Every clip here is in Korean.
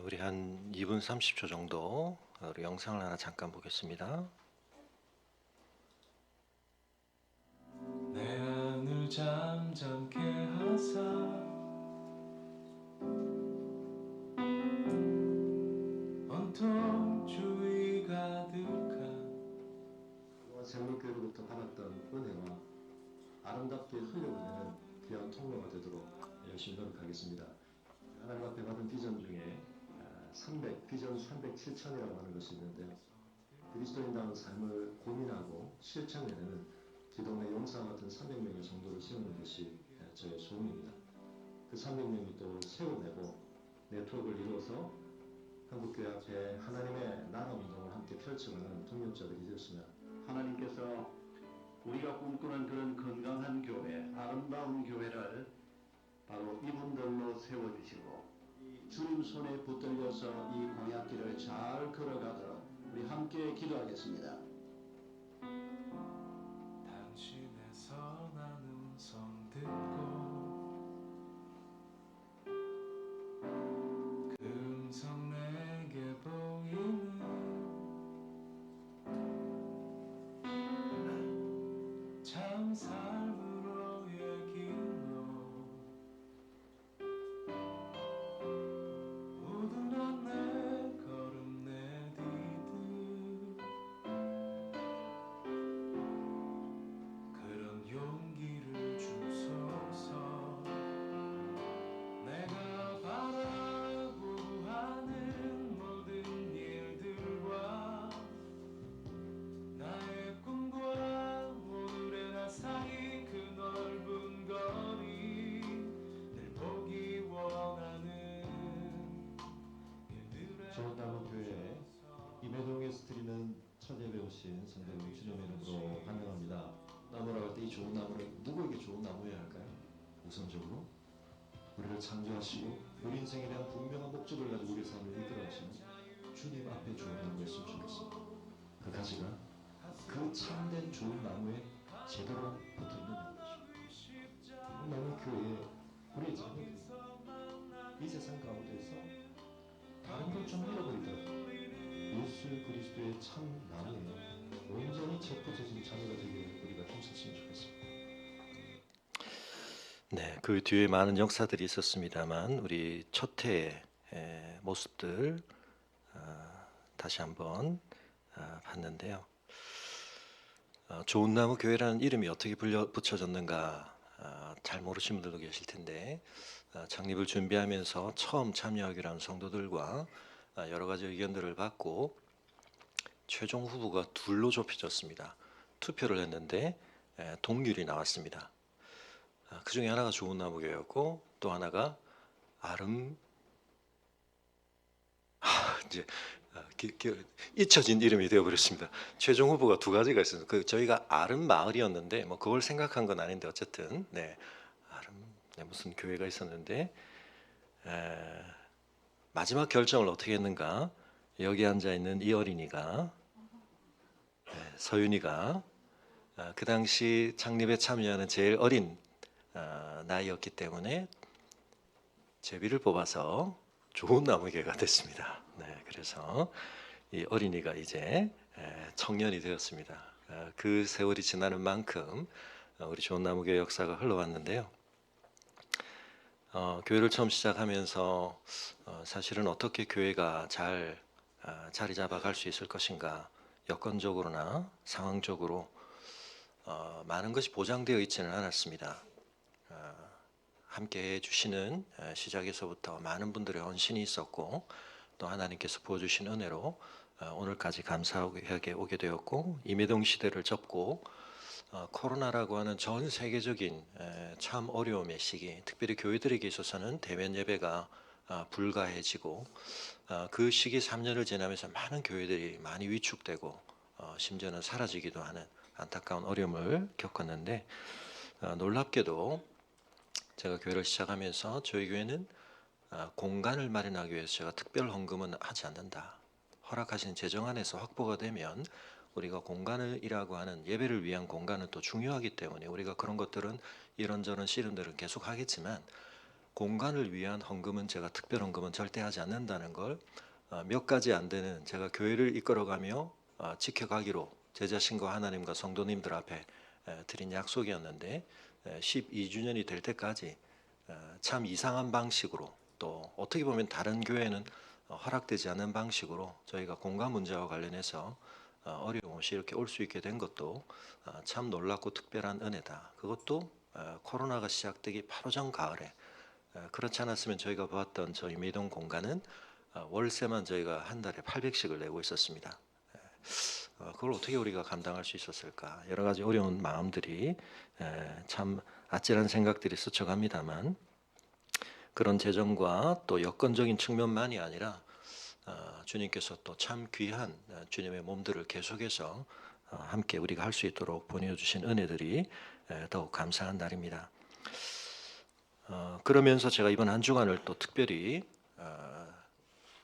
우리 한 2분 30초 정도 우리 영상을 하나 잠깐 보겠습니다. 내 안을 잠잠케 하사 온통 주의 가득한 세물교회로부터 받았던 은혜와 아름답게 흘려보내는 귀한 통로가 되도록 열심히 노력하겠습니다. 하나님 앞에 받은 비전 중에 비전 307천이라고 하는 것이 있는데요. 그리스도인다운 삶을 고민하고 실천해내는 기도원의 용사 같은 300명의 성도를 세우는 것이 저의 소원입니다. 그 300명이 또 세워내고 네트워크를 이루어서 한국교회 앞에 하나님의 나라 운동을 함께 펼쳐가는 동력자들이 되었으면 하나님께서 우리가 꿈꾸는 그런 건강한 교회, 아름다운 교회를 바로 이분들로 세워주시고 주님 손에 붙들려서 이 광야길을 잘 걸어가도록 우리 함께 기도하겠습니다. 당신의 선한 음성 듣고 그 음성 내게 보이는 참 삶으로의 길로 우둔한 내 걸음 내디듯 그런 용기를 주소서. 내가 바라고 하는 모든 일들과 나의 꿈과 오늘의 나 사이 그 넓은 거리 늘 보기 원하는 일들의 좋은나무교회 임혜동에서 드리는 첫 예배 오신 성도 주님의 이름으로 환영합니다. 나무라고 할 때 이 좋은 나무는 누구에게 좋은 나무여야 할까요? 우선적으로 우리를 창조하시고 우리 인생에 대한 분명한 목적을 가지고 우리의 삶을 이끌어가시는 주님 앞에 좋은 나무였으면 좋겠습니다. 그 가지가 그 참된 좋은 나무에 제대로 붙어있는 것입니다. 나무 교회에 우리의 자녀들이 이 세상 가운데서 다른 걸 좀 잃어버리더라도 예수 그리스도의 참 나무에 온전히 접붙여진 자녀가 되기를 우리가 힘썼으면 좋겠습니다. 네, 그 뒤에 많은 역사들이 있었습니다만 우리 첫 해의 모습들 다시 한번 봤는데요. 좋은 나무 교회라는 이름이 어떻게 붙여졌는가 잘 모르시는 분들도 계실 텐데 창립을 준비하면서 처음 참여하기로 한 성도들과 여러 가지 의견들을 받고 최종 후보가 둘로 좁혀졌습니다. 투표를 했는데 동률이 나왔습니다. 그 중에 하나가 좋은 나무 교회였고 또 하나가 이제 잊혀진 이름이 되어버렸습니다. 최종 후보가 두 가지가 있어요. 저희가 아름 마을이었는데 뭐 그걸 생각한 건 아닌데 어쨌든 무슨 교회가 있었는데 마지막 결정을 어떻게 했는가? 여기 앉아 있는 이 어린이가 서윤이가 그 당시 창립에 참여하는 제일 어린 나이였기 때문에 제비를 뽑아서 좋은 나무개가 됐습니다. 네, 그래서 이 어린이가 이제 청년이 되었습니다. 그 세월이 지나는 만큼 우리 좋은 나무교회 역사가 흘러왔는데요. 교회를 처음 시작하면서 사실은 어떻게 교회가 잘 자리 잡아갈 수 있을 것인가, 여건적으로나 상황적으로 많은 것이 보장되어 있지는 않았습니다. 함께 해주시는 시작에서부터 많은 분들의 헌신이 있었고 또 하나님께서 부어주신 은혜로 오늘까지 감사하게 오게 되었고 임혜동 시대를 접고 코로나라고 하는 전 세계적인 참 어려움의 시기, 특별히 교회들에게 있어서는 대면 예배가 불가해지고 그 시기 3년을 지나면서 많은 교회들이 많이 위축되고 심지어는 사라지기도 하는 안타까운 어려움을 겪었는데 놀랍게도 제가 교회를 시작하면서 저희 교회는 공간을 마련하기 위해서 제가 특별 헌금은 하지 않는다. 허락하신 재정 안에서 확보가 되면 우리가 공간이라고 하는 예배를 위한 공간은 또 중요하기 때문에 우리가 그런 것들은 이런저런 씨름들은 계속 하겠지만 공간을 위한 헌금은 제가 특별 헌금은 절대 하지 않는다는 걸 몇 가지 안 되는 제가 교회를 이끌어가며 지켜가기로 제 자신과 하나님과 성도님들 앞에 드린 약속이었는데 12주년이 될 때까지 참 이상한 방식으로 또 어떻게 보면 다른 교회는 허락되지 않는 방식으로 저희가 공간 문제와 관련해서 어려움 없이 이렇게 올 수 있게 된 것도 참 놀랍고 특별한 은혜다. 그것도 코로나가 시작되기 바로 전 가을에 그렇지 않았으면 저희가 보았던 저희 미동 공간은 월세만 저희가 한 달에 800씩을 내고 있었습니다. 그걸 어떻게 우리가 감당할 수 있었을까? 여러 가지 어려운 마음들이 참 아찔한 생각들이 스쳐갑니다만 그런 재정과 또 여건적인 측면만이 아니라 주님께서 또 참 귀한 주님의 몸들을 계속해서 함께 우리가 할 수 있도록 보내주신 은혜들이 더욱 감사한 날입니다. 그러면서 제가 이번 한 주간을 또 특별히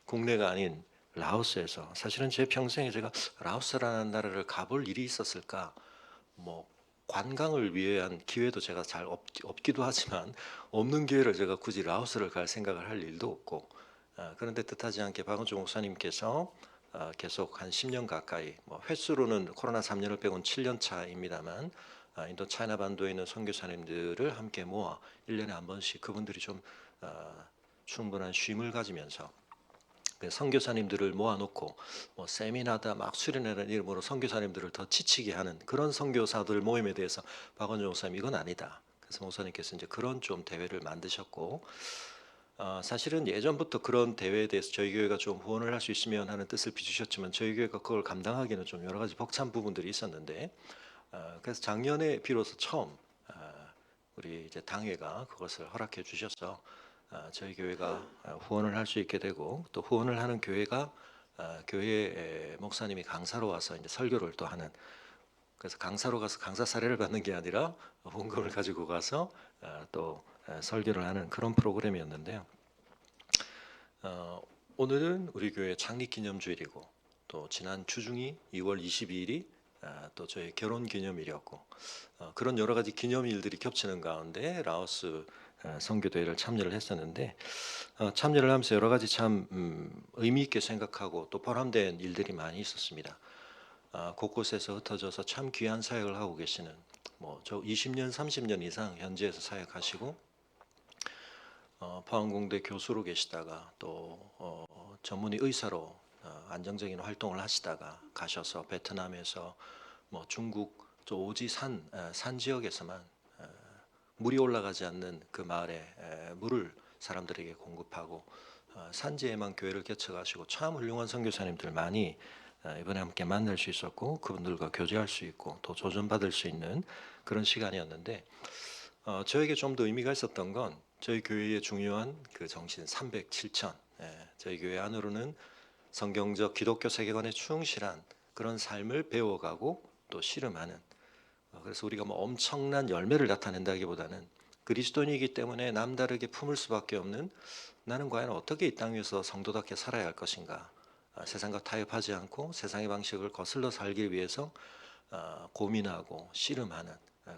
국내가 아닌 라오스에서 사실은 제 평생에 제가 라오스라는 나라를 가볼 일이 있었을까? 뭐 관광을 위한 기회도 제가 잘 없기도 하지만 없는 기회를 제가 굳이 라오스를 갈 생각을 할 일도 없고 그런데 뜻하지 않게 박은주 목사님께서 계속 한 10년 가까이 뭐 횟수로는 코로나 3년을 빼고는 7년 차입니다만 인도 차이나 반도에 있는 선교사님들을 함께 모아 1년에 한 번씩 그분들이 좀 충분한 쉼을 가지면서 선교사님들을 모아놓고 뭐 세미나다 막 수련회라는 이름으로 선교사님들을 더 지치게 하는 그런 선교사들 모임에 대해서 박원준 목사님 이건 아니다. 그래서 목사님께서 이제 그런 좀 대회를 만드셨고 사실은 예전부터 그런 대회에 대해서 저희 교회가 좀 후원을 할 수 있으면 하는 뜻을 비추셨지만 저희 교회가 그걸 감당하기는 좀 여러 가지 벅찬 부분들이 있었는데 그래서 작년에 비로소 처음 우리 이제 당회가 그것을 허락해 주셔서 저희 교회가 후원을 할 수 있게 되고 또 후원을 하는 교회가 교회 목사님이 강사로 와서 이제 설교를 또 하는 그래서 강사로 가서 강사 사례를 받는 게 아니라 후원금을 가지고 가서 또 설교를 하는 그런 프로그램이었는데요. 오늘은 우리 교회 창립 기념주일이고 또 지난 주중이 2월 22일이 또 저희 결혼 기념일이었고 그런 여러 가지 기념일들이 겹치는 가운데 라오스 선교대회를 참여를 했었는데 참여를 하면서 여러 가지 참 의미 있게 생각하고 또 보람된 일들이 많이 있었습니다. 곳곳에서 흩어져서 참 귀한 사역을 하고 계시는 뭐 저 20년 30년 이상 현지에서 사역하시고 포항공대 교수로 계시다가 또 전문의 의사로 안정적인 활동을 하시다가 가셔서 베트남에서 뭐 중국 저 오지 산 지역에서만 물이 올라가지 않는 그 마을에 물을 사람들에게 공급하고 산지에만 교회를 개척하시고 참 훌륭한 선교사님들 많이 이번에 함께 만날 수 있었고 그분들과 교제할 수 있고 또 조전받을 수 있는 그런 시간이었는데 저에게 좀 더 의미가 있었던 건 저희 교회의 중요한 그 정신 307천 저희 교회 안으로는 성경적 기독교 세계관에 충실한 그런 삶을 배워가고 또 씨름하는 그래서 우리가 뭐 엄청난 열매를 나타낸다기보다는 그리스도인이기 때문에 남다르게 품을 수밖에 없는 나는 과연 어떻게 이 땅 위에서 성도답게 살아야 할 것인가 세상과 타협하지 않고 세상의 방식을 거슬러 살기 위해서 고민하고 씨름하는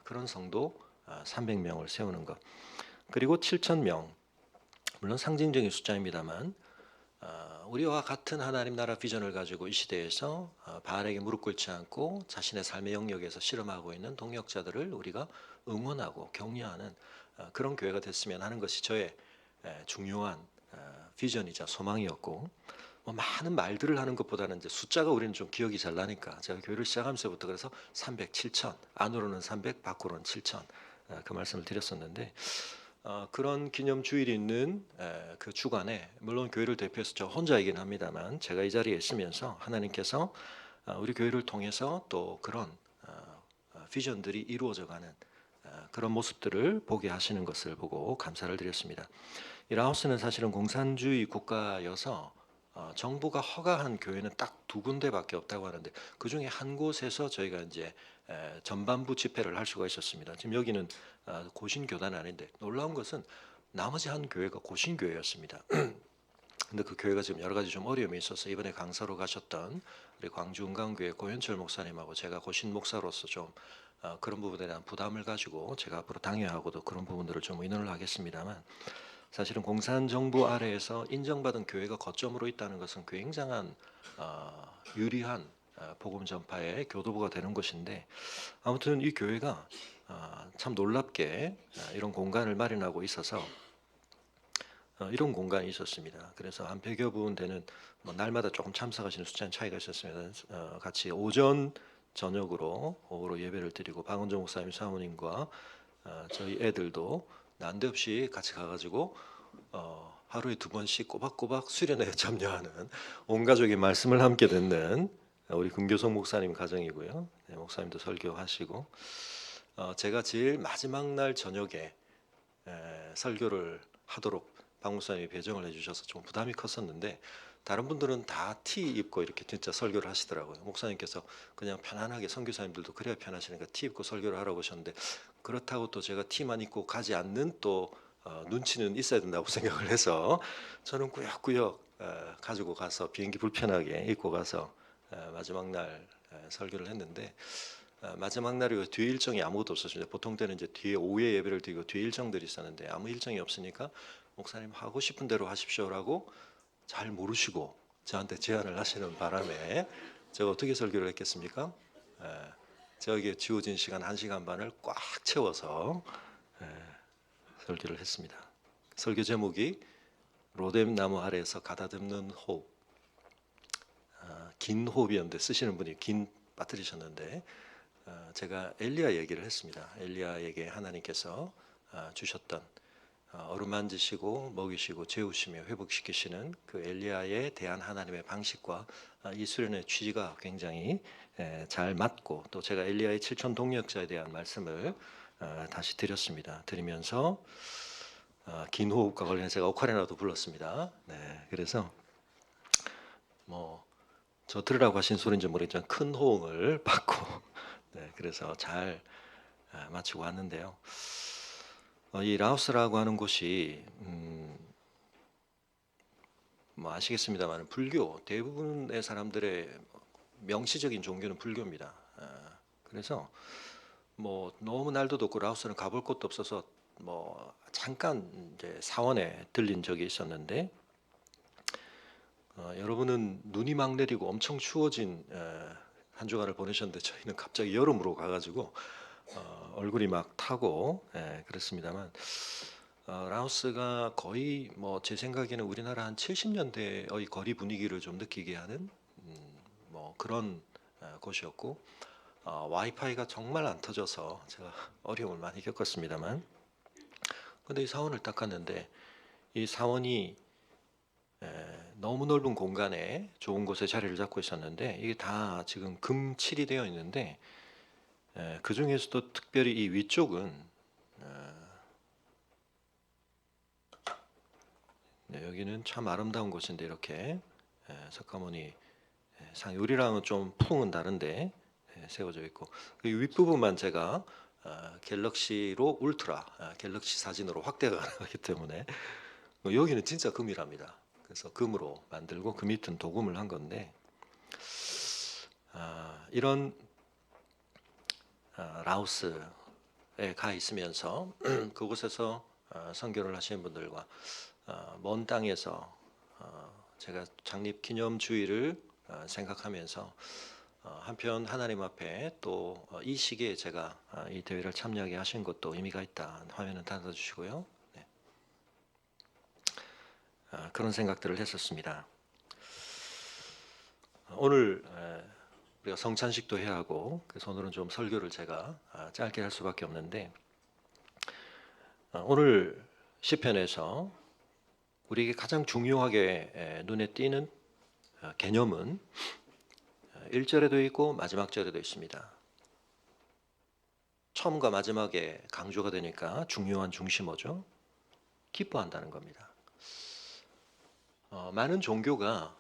그런 성도 300명을 세우는 것 그리고 7,000명 물론 상징적인 숫자입니다만 우리와 같은 하나님 나라 비전을 가지고 이 시대에서 바알에게 무릎 꿇지 않고 자신의 삶의 영역에서 실험하고 있는 동역자들을 우리가 응원하고 격려하는 그런 교회가 됐으면 하는 것이 저의 중요한 비전이자 소망이었고 뭐 많은 말들을 하는 것보다는 이제 숫자가 우리는 좀 기억이 잘 나니까 제가 교회를 시작하면서부터 그래서 300, 7천 안으로는 300, 밖으로는 7천 그 말씀을 드렸었는데 그런 기념 주일이 있는 그 주간에 물론 교회를 대표해서 저 혼자이긴 합니다만 제가 이 자리에 있으면서 하나님께서 우리 교회를 통해서 또 그런 비전들이 이루어져가는 그런 모습들을 보게 하시는 것을 보고 감사를 드렸습니다. 이 라오스는 사실은 공산주의 국가여서 정부가 허가한 교회는 딱 2군데밖에 없다고 하는데 그 중에 한 곳에서 저희가 이제 전반부 집회를 할 수가 있었습니다. 지금 여기는 고신교단은 아닌데 놀라운 것은 나머지 한 교회가 고신교회였습니다. 근데 그 교회가 지금 여러 가지 좀 어려움이 있어서 이번에 강사로 가셨던 우리 광주 은강교회 고현철 목사님하고 제가 고신 목사로서 좀 그런 부분에 대한 부담을 가지고 제가 앞으로 당회하고도 그런 부분들을 좀 의논을 하겠습니다만 사실은 공산정부 아래에서 인정받은 교회가 거점으로 있다는 것은 굉장한 유리한 복음 전파의 교도부가 되는 것인데, 아무튼 이 교회가 참 놀랍게 이런 공간을 마련하고 있어서 이런 공간이 있었습니다. 그래서 한 100여 분 되는, 뭐 날마다 조금 참석하시는 숫자는 차이가 있었으면 같이 오전 저녁으로 오후로 예배를 드리고, 박은정 목사님 사모님과 저희 애들도 난데없이 같이 가가지고 하루에 2번씩 꼬박꼬박 수련회에 참여하는, 온 가족이 말씀을 함께 듣는 우리 금교성 목사님 가정이고요. 네, 목사님도 설교하시고, 제가 제일 마지막 날 저녁에 설교를 하도록 박 목사님이 배정을 해주셔서 좀 부담이 컸었는데, 다른 분들은 다 티 입고 이렇게 진짜 설교를 하시더라고요. 목사님께서 그냥 편안하게, 선교사님들도 그래야 편하시니까 티 입고 설교를 하라고 하셨는데, 그렇다고 또 제가 티만 입고 가지 않는 또 눈치는 있어야 된다고 생각을 해서 저는 꾸역꾸역 가지고 가서 비행기 불편하게 입고 가서 마지막 날 설교를 했는데, 마지막 날이 뒤에 일정이 아무것도 없었습니다. 보통 때는 이제 뒤에 오후에 예배를 드리고 뒤에 일정들이 있었는데, 아무 일정이 없으니까 목사님 하고 싶은 대로 하십시오라고 잘 모르시고 저한테 제안을 하시는 바람에 제가 어떻게 설교를 했겠습니까? 저에게 주어진 시간 1시간 반을 꽉 채워서 설교를 했습니다. 설교 제목이 로뎀 나무 아래에서 가다듬는 호흡. 긴 호흡이었는데 쓰시는 분이 긴 빠뜨리셨는데, 제가 엘리야 얘기를 했습니다. 엘리야에게 하나님께서 주셨던 어루만지시고 먹이시고 재우시며 회복시키시는 그 엘리야에 대한 하나님의 방식과 이 수련의 취지가 굉장히 잘 맞고, 또 제가 엘리야의 7천 동력자에 대한 말씀을 다시 드렸습니다. 드리면서 긴 호흡과 관련해서 제가 오카리나도 불렀습니다. 네, 그래서 뭐 저 들으라고 하신 소리인지 모르겠지만 큰 호응을 받고 네, 그래서 잘 마치고 왔는데요. 이 라오스라고 하는 곳이 뭐 아시겠습니다만 불교 대부분의 사람들의 명시적인 종교는 불교입니다. 그래서 뭐 너무 날도 덥고 라오스는 가볼 곳도 없어서 뭐 잠깐 이제 사원에 들린 적이 있었는데, 여러분은 눈이 막 내리고 엄청 추워진 한 주간을 보내셨는데, 저희는 갑자기 여름으로 가가지고 얼굴이 막 타고 그렇습니다만, 라오스가 거의 뭐 제 생각에는 우리나라 한 70년대의 거리 분위기를 좀 느끼게 하는 뭐 그런 곳이었고, 와이파이가 정말 안 터져서 제가 어려움을 많이 겪었습니다만, 근데 이 사원을 딱 갔는데 이 사원이 너무 넓은 공간에 좋은 곳에 자리를 잡고 있었는데, 이게 다 지금 금칠이 되어 있는데, 그 중에서도 특별히 이 위쪽은 네, 여기는 참 아름다운 곳인데 이렇게 석가모니 상, 우리랑은 좀 풍은 다른데 세워져 있고, 그 윗부분만 제가 갤럭시로 울트라 갤럭시 사진으로 확대가 가능하기 때문에 여기는 진짜 금이랍니다. 그래서 금으로 만들고 그 밑은 도금을 한 건데, 이런 라오스에 가 있으면서 그곳에서 선교를 하시는 분들과 먼 땅에서 제가 창립 기념주의를 생각하면서 한편 하나님 앞에 또 이 시기에 제가 이 대회를 참여하게 하신 것도 의미가 있다. 화면은 닫아주시고요. 네. 그런 생각들을 했었습니다. 오늘 우리가 성찬식도 해야 하고, 그래서 오늘은 좀 설교를 제가 짧게 할 수밖에 없는데, 오늘 시편에서 우리에게 가장 중요하게 눈에 띄는 개념은 1절에도 있고 마지막 절에도 있습니다. 처음과 마지막에 강조가 되니까 중요한 중심어죠. 기뻐한다는 겁니다. 많은 종교가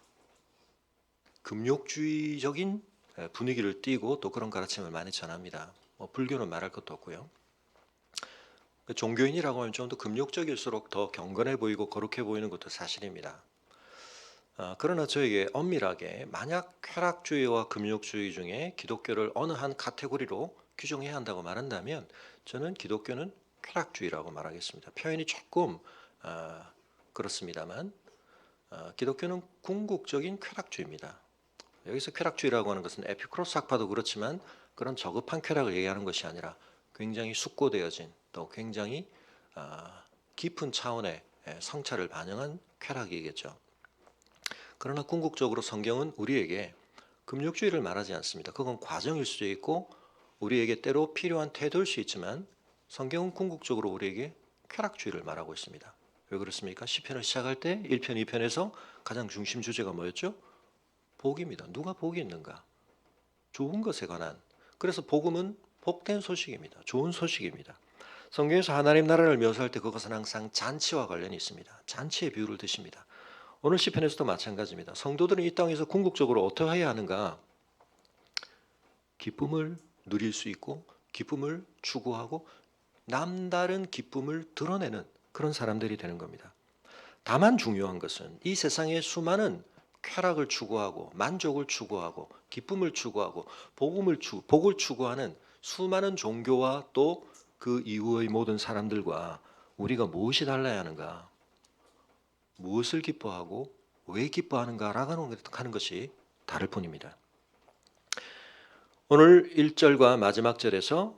금욕주의적인 분위기를 띠고 또 그런 가르침을 많이 전합니다. 불교는 말할 것도 없고요. 종교인이라고 하면 좀 더 금욕적일수록 더 경건해 보이고 거룩해 보이는 것도 사실입니다. 그러나 저에게 엄밀하게 만약 쾌락주의와 금욕주의 중에 기독교를 어느 한 카테고리로 규정해야 한다고 말한다면, 저는 기독교는 쾌락주의라고 말하겠습니다. 표현이 조금 그렇습니다만 기독교는 궁극적인 쾌락주의입니다. 여기서 쾌락주의라고 하는 것은 에피쿠로스 학파도 그렇지만 그런 저급한 쾌락을 얘기하는 것이 아니라 굉장히 숙고되어진 또 굉장히 깊은 차원의 성찰을 반영한 쾌락이겠죠. 그러나 궁극적으로 성경은 우리에게 금욕주의를 말하지 않습니다. 그건 과정일 수도 있고 우리에게 때로 필요한 태도일 수 있지만 성경은 궁극적으로 우리에게 쾌락주의를 말하고 있습니다. 왜 그렇습니까? 시편을 시작할 때 1편, 2편에서 가장 중심 주제가 뭐였죠? 복입니다. 누가 복이 있는가? 좋은 것에 관한. 그래서 복음은 복된 소식입니다. 좋은 소식입니다. 성경에서 하나님 나라를 묘사할 때 그것은 항상 잔치와 관련이 있습니다. 잔치의 비유를 드십니다. 오늘 시편에서도 마찬가지입니다. 성도들은 이 땅에서 궁극적으로 어떻게 해야 하는가? 기쁨을 누릴 수 있고 기쁨을 추구하고 남다른 기쁨을 드러내는 그런 사람들이 되는 겁니다. 다만 중요한 것은 이 세상의 수많은 쾌락을 추구하고 만족을 추구하고 기쁨을 추구하고 복을 추구하는 수많은 종교와 또 그 이후의 모든 사람들과 우리가 무엇이 달라야 하는가? 무엇을 기뻐하고 왜 기뻐하는가라고 하는 것이 다를 뿐입니다. 오늘 1절과 마지막 절에서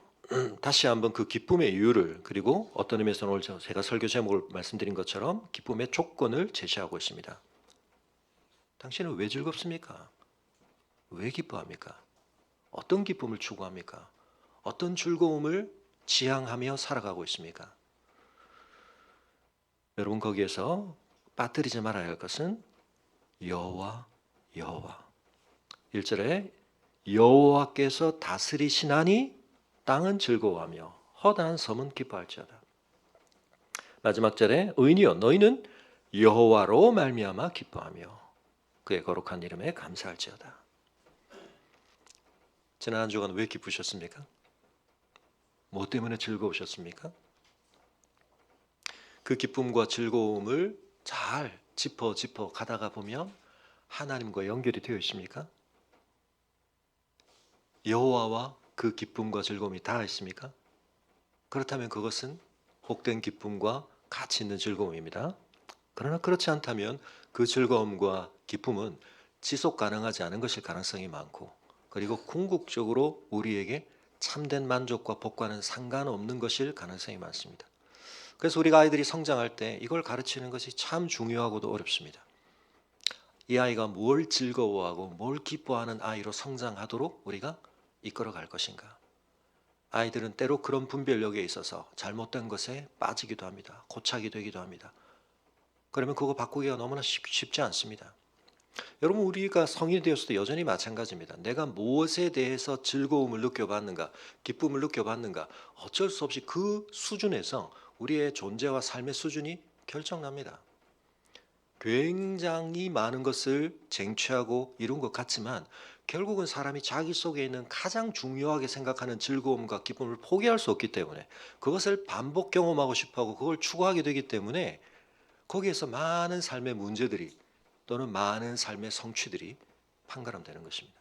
다시 한번 그 기쁨의 이유를 그리고 어떤 의미에서는 오늘 제가 설교 제목을 말씀드린 것처럼 기쁨의 조건을 제시하고 있습니다. 당신은 왜 즐겁습니까? 왜 기뻐합니까? 어떤 기쁨을 추구합니까? 어떤 즐거움을 지향하며 살아가고 있습니까? 여러분 거기에서 빠뜨리지 말아야 할 것은 여호와 1절에 여호와께서 다스리시나니 땅은 즐거워하며 허다한 섬은 기뻐할지어다. 마지막 절에 의인이여 너희는 여호와로 말미암아 기뻐하며 그의 거룩한 이름에 감사할지어다. 지난 한 주간 왜 기쁘셨습니까? 뭐 때문에 즐거우셨습니까? 그 기쁨과 즐거움을 잘 짚어 가다가 보면 하나님과 연결이 되어 있습니까? 여호와와 그 기쁨과 즐거움이 닿아 있습니까? 그렇다면 그것은 복된 기쁨과 가치 있는 즐거움입니다. 그러나 그렇지 않다면 그 즐거움과 기쁨은 지속 가능하지 않은 것일 가능성이 많고 그리고 궁극적으로 우리에게 참된 만족과 복과는 상관없는 것일 가능성이 많습니다. 그래서 우리가 아이들이 성장할 때 이걸 가르치는 것이 참 중요하고도 어렵습니다. 이 아이가 뭘 즐거워하고 뭘 기뻐하는 아이로 성장하도록 우리가 이끌어 갈 것인가. 아이들은 때로 그런 분별력에 있어서 잘못된 것에 빠지기도 합니다. 고착이 되기도 합니다. 그러면 그거 바꾸기가 너무나 쉽지 않습니다. 여러분 우리가 성인이 되었을 때 여전히 마찬가지입니다. 내가 무엇에 대해서 즐거움을 느껴봤는가 기쁨을 느껴봤는가 어쩔 수 없이 그 수준에서 우리의 존재와 삶의 수준이 결정납니다. 굉장히 많은 것을 쟁취하고 이룬 것 같지만 결국은 사람이 자기 속에 있는 가장 중요하게 생각하는 즐거움과 기쁨을 포기할 수 없기 때문에 그것을 반복 경험하고 싶어하고 그걸 추구하게 되기 때문에 거기에서 많은 삶의 문제들이 또는 많은 삶의 성취들이 판가름되는 것입니다.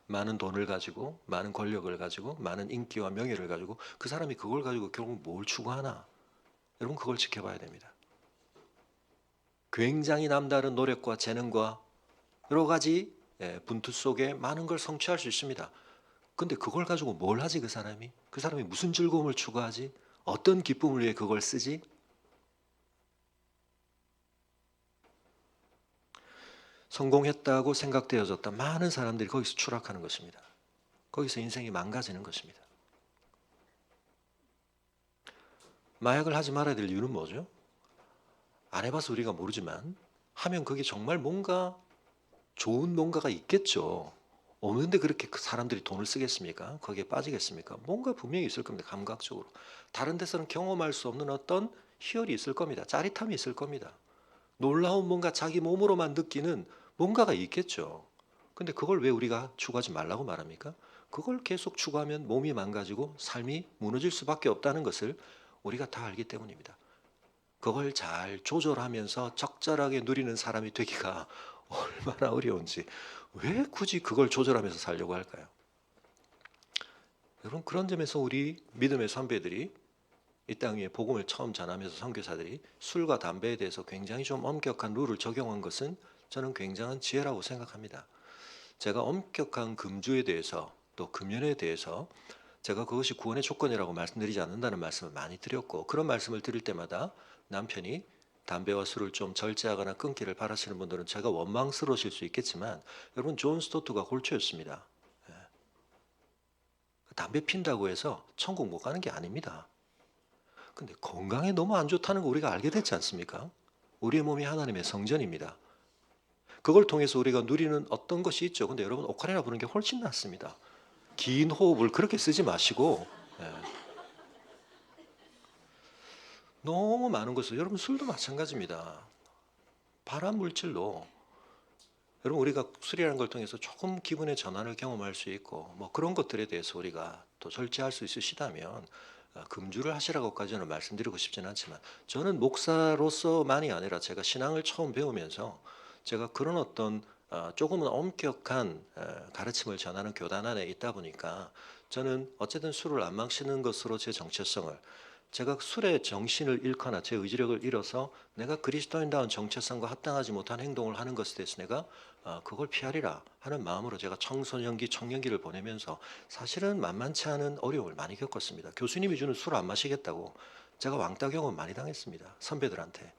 많은 돈을 가지고 많은 권력을 가지고 많은 인기와 명예를 가지고 그 사람이 그걸 가지고 결국 뭘 추구하나? 여러분 그걸 지켜봐야 됩니다. 굉장히 남다른 노력과 재능과 여러 가지 분투 속에 많은 걸 성취할 수 있습니다. 근데 그걸 가지고 뭘 하지 그 사람이? 그 사람이 무슨 즐거움을 추구하지? 어떤 기쁨을 위해 그걸 쓰지? 성공했다고 생각되어졌다. 많은 사람들이 거기서 추락하는 것입니다. 거기서 인생이 망가지는 것입니다. 마약을 하지 말아야 될 이유는 뭐죠? 안 해봐서 우리가 모르지만 하면 그게 정말 뭔가 좋은 뭔가가 있겠죠. 없는데 그렇게 사람들이 돈을 쓰겠습니까? 거기에 빠지겠습니까? 뭔가 분명히 있을 겁니다. 감각적으로. 다른 데서는 경험할 수 없는 어떤 희열이 있을 겁니다. 짜릿함이 있을 겁니다. 놀라운 뭔가 자기 몸으로만 느끼는 뭔가가 있겠죠. 근데 그걸 왜 우리가 추구하지 말라고 말합니까? 그걸 계속 추구하면 몸이 망가지고 삶이 무너질 수밖에 없다는 것을 우리가 다 알기 때문입니다. 그걸 잘 조절하면서 적절하게 누리는 사람이 되기가 얼마나 어려운지 왜 굳이 그걸 조절하면서 살려고 할까요? 여러분 그런 점에서 우리 믿음의 선배들이 이 땅 위에 복음을 처음 전하면서 선교사들이 술과 담배에 대해서 굉장히 좀 엄격한 룰을 적용한 것은 저는 굉장한 지혜라고 생각합니다. 제가 엄격한 금주에 대해서 또 금연에 대해서 제가 그것이 구원의 조건이라고 말씀드리지 않는다는 말씀을 많이 드렸고, 그런 말씀을 드릴 때마다 남편이 담배와 술을 좀 절제하거나 끊기를 바라시는 분들은 제가 원망스러우실 수 있겠지만, 여러분 존 스토트가 골초였습니다. 담배 핀다고 해서 천국 못 가는 게 아닙니다. 근데 건강에 너무 안 좋다는 거 우리가 알게 됐지 않습니까? 우리의 몸이 하나님의 성전입니다. 그걸 통해서 우리가 누리는 어떤 것이 있죠. 근데 여러분 오카리나 부르는 게 훨씬 낫습니다. 긴 호흡을 그렇게 쓰지 마시고, 너무 많은 것을, 여러분 술도 마찬가지입니다. 발암 물질로 여러분 우리가 술이라는 걸 통해서 조금 기분의 전환을 경험할 수 있고 뭐 그런 것들에 대해서 우리가 또 절제할 수 있으시다면 금주를 하시라고까지는 말씀드리고 싶지는 않지만, 저는 목사로서만이 아니라 제가 신앙을 처음 배우면서 제가 그런 어떤 조금은 엄격한 가르침을 전하는 교단 안에 있다 보니까 저는 어쨌든 술을 안 마시는 것으로 제 정체성을, 제가 술의 정신을 잃거나 제 의지력을 잃어서 내가 그리스도인다운 정체성과 합당하지 못한 행동을 하는 것에 대해서 내가 그걸 피하리라 하는 마음으로 제가 청소년기, 청년기를 보내면서 사실은 만만치 않은 어려움을 많이 겪었습니다. 교수님이 주는 술 안 마시겠다고 제가 왕따 경험 많이 당했습니다. 선배들한테.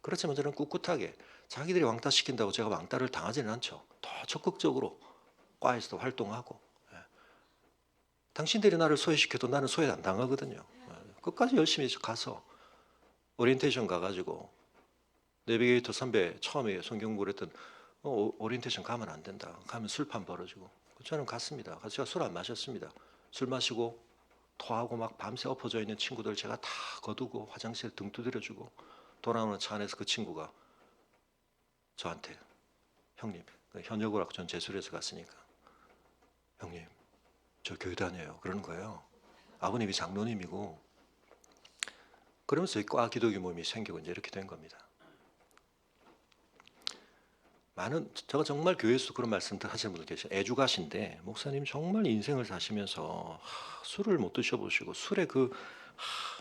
그렇지만 저는 꿋꿋하게, 자기들이 왕따 시킨다고 제가 왕따를 당하지는 않죠. 더 적극적으로 과에서도 활동하고. 당신들이 나를 소외시켜도 나는 소외 안 당하거든요. 끝까지 열심히 가서 오리엔테이션 가가지고 내비게이터 선배 처음에 성경 공부를 했던 오리엔테이션 가면 안 된다. 가면 술판 벌어지고. 저는 갔습니다. 가서 제가 술 안 마셨습니다. 술 마시고 토하고 막 밤새 엎어져 있는 친구들 제가 다 거두고 화장실 등 두드려주고 돌아오는 차 안에서 그 친구가 저한테, 형님, 현역을 하고 전 재수해서 갔으니까, 형님 저 교회 다녀요 그러는 거예요. 아버님이 장로님이고. 그러면서 과 기독교 모임이 생기고 이제 이렇게 된 겁니다. 제가 정말 교회에서 그런 말씀들 하시는 분들 계셔요. 애주가신데 목사님 정말 인생을 사시면서 술을 못 드셔보시고 술에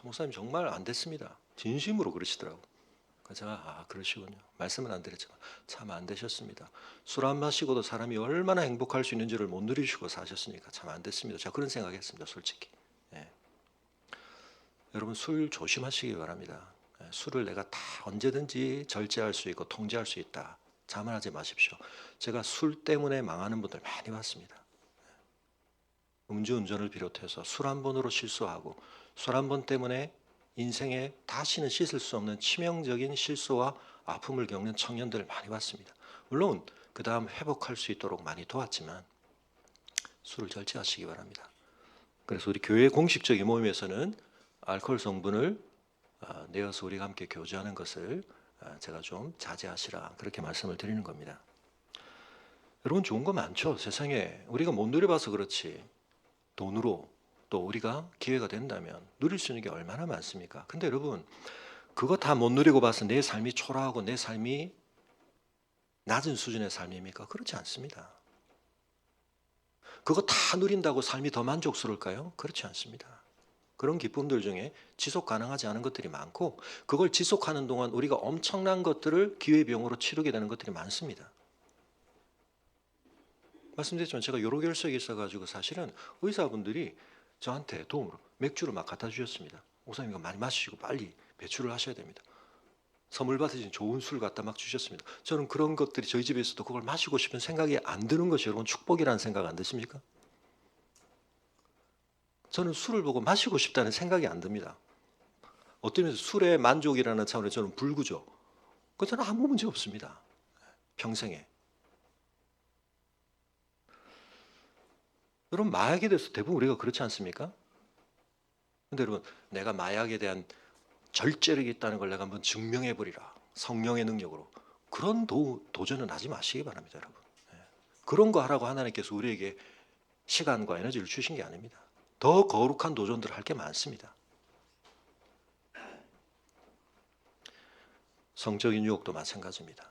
목사님 정말 안 됐습니다. 진심으로 그러시더라고. 그래서 제가 그러시군요. 말씀은 안 드렸지만 참 안 되셨습니다. 술 안 마시고도 사람이 얼마나 행복할 수 있는지를 못 누리시고 사셨으니까 참 안 됐습니다. 제가 그런 생각했습니다. 솔직히. 여러분 술 조심하시기 바랍니다. 술을 내가 다 언제든지 절제할 수 있고 통제할 수 있다. 자만하지 마십시오. 제가 술 때문에 망하는 분들 많이 봤습니다. 음주운전을 비롯해서 술 한 번으로 실수하고 술 한 번 때문에 인생에 다시는 씻을 수 없는 치명적인 실수와 아픔을 겪는 청년들을 많이 봤습니다. 물론 그 다음 회복할 수 있도록 많이 도왔지만 술을 절제하시기 바랍니다. 그래서 우리 교회 공식적인 모임에서는 알코올 성분을 내어서 우리가 함께 교제하는 것을 제가 좀 자제하시라, 그렇게 말씀을 드리는 겁니다. 여러분 좋은 거 많죠. 세상에 우리가 못 누려봐서 그렇지 돈으로 또 우리가 기회가 된다면 누릴 수 있는 게 얼마나 많습니까? 근데 여러분 그거 다 못 누리고 봐서 내 삶이 초라하고 내 삶이 낮은 수준의 삶입니까? 그렇지 않습니다. 그거 다 누린다고 삶이 더 만족스러울까요? 그렇지 않습니다. 그런 기쁨들 중에 지속 가능하지 않은 것들이 많고 그걸 지속하는 동안 우리가 엄청난 것들을 기회비용으로 치르게 되는 것들이 많습니다. 말씀드렸지만 제가 요로결석이 있어가지고 사실은 의사분들이 저한테 도움으로 맥주를 막 갖다 주셨습니다. 목사님 이거 많이 마시고 빨리 배출을 하셔야 됩니다. 선물 받으신 좋은 술 갖다 막 주셨습니다. 저는 그런 것들이 저희 집에서도 그걸 마시고 싶은 생각이 안 드는 것이 여러분 축복이라는 생각 안 드십니까? 저는 술을 보고 마시고 싶다는 생각이 안 듭니다. 어떤 면에서 술의 만족이라는 차원에서 저는 불구죠. 그 저는 아무 문제 없습니다. 평생에. 여러분 마약에 대해서 대부분 우리가 그렇지 않습니까? 근데 여러분 내가 마약에 대한 절제력이 있다는 걸 내가 한번 증명해 버리라. 성령의 능력으로. 그런 도전은 하지 마시기 바랍니다, 여러분. 그런 거 하라고 하나님께서 우리에게 시간과 에너지를 주신 게 아닙니다. 더 거룩한 도전들을 할 게 많습니다. 성적인 유혹도 마찬가지입니다.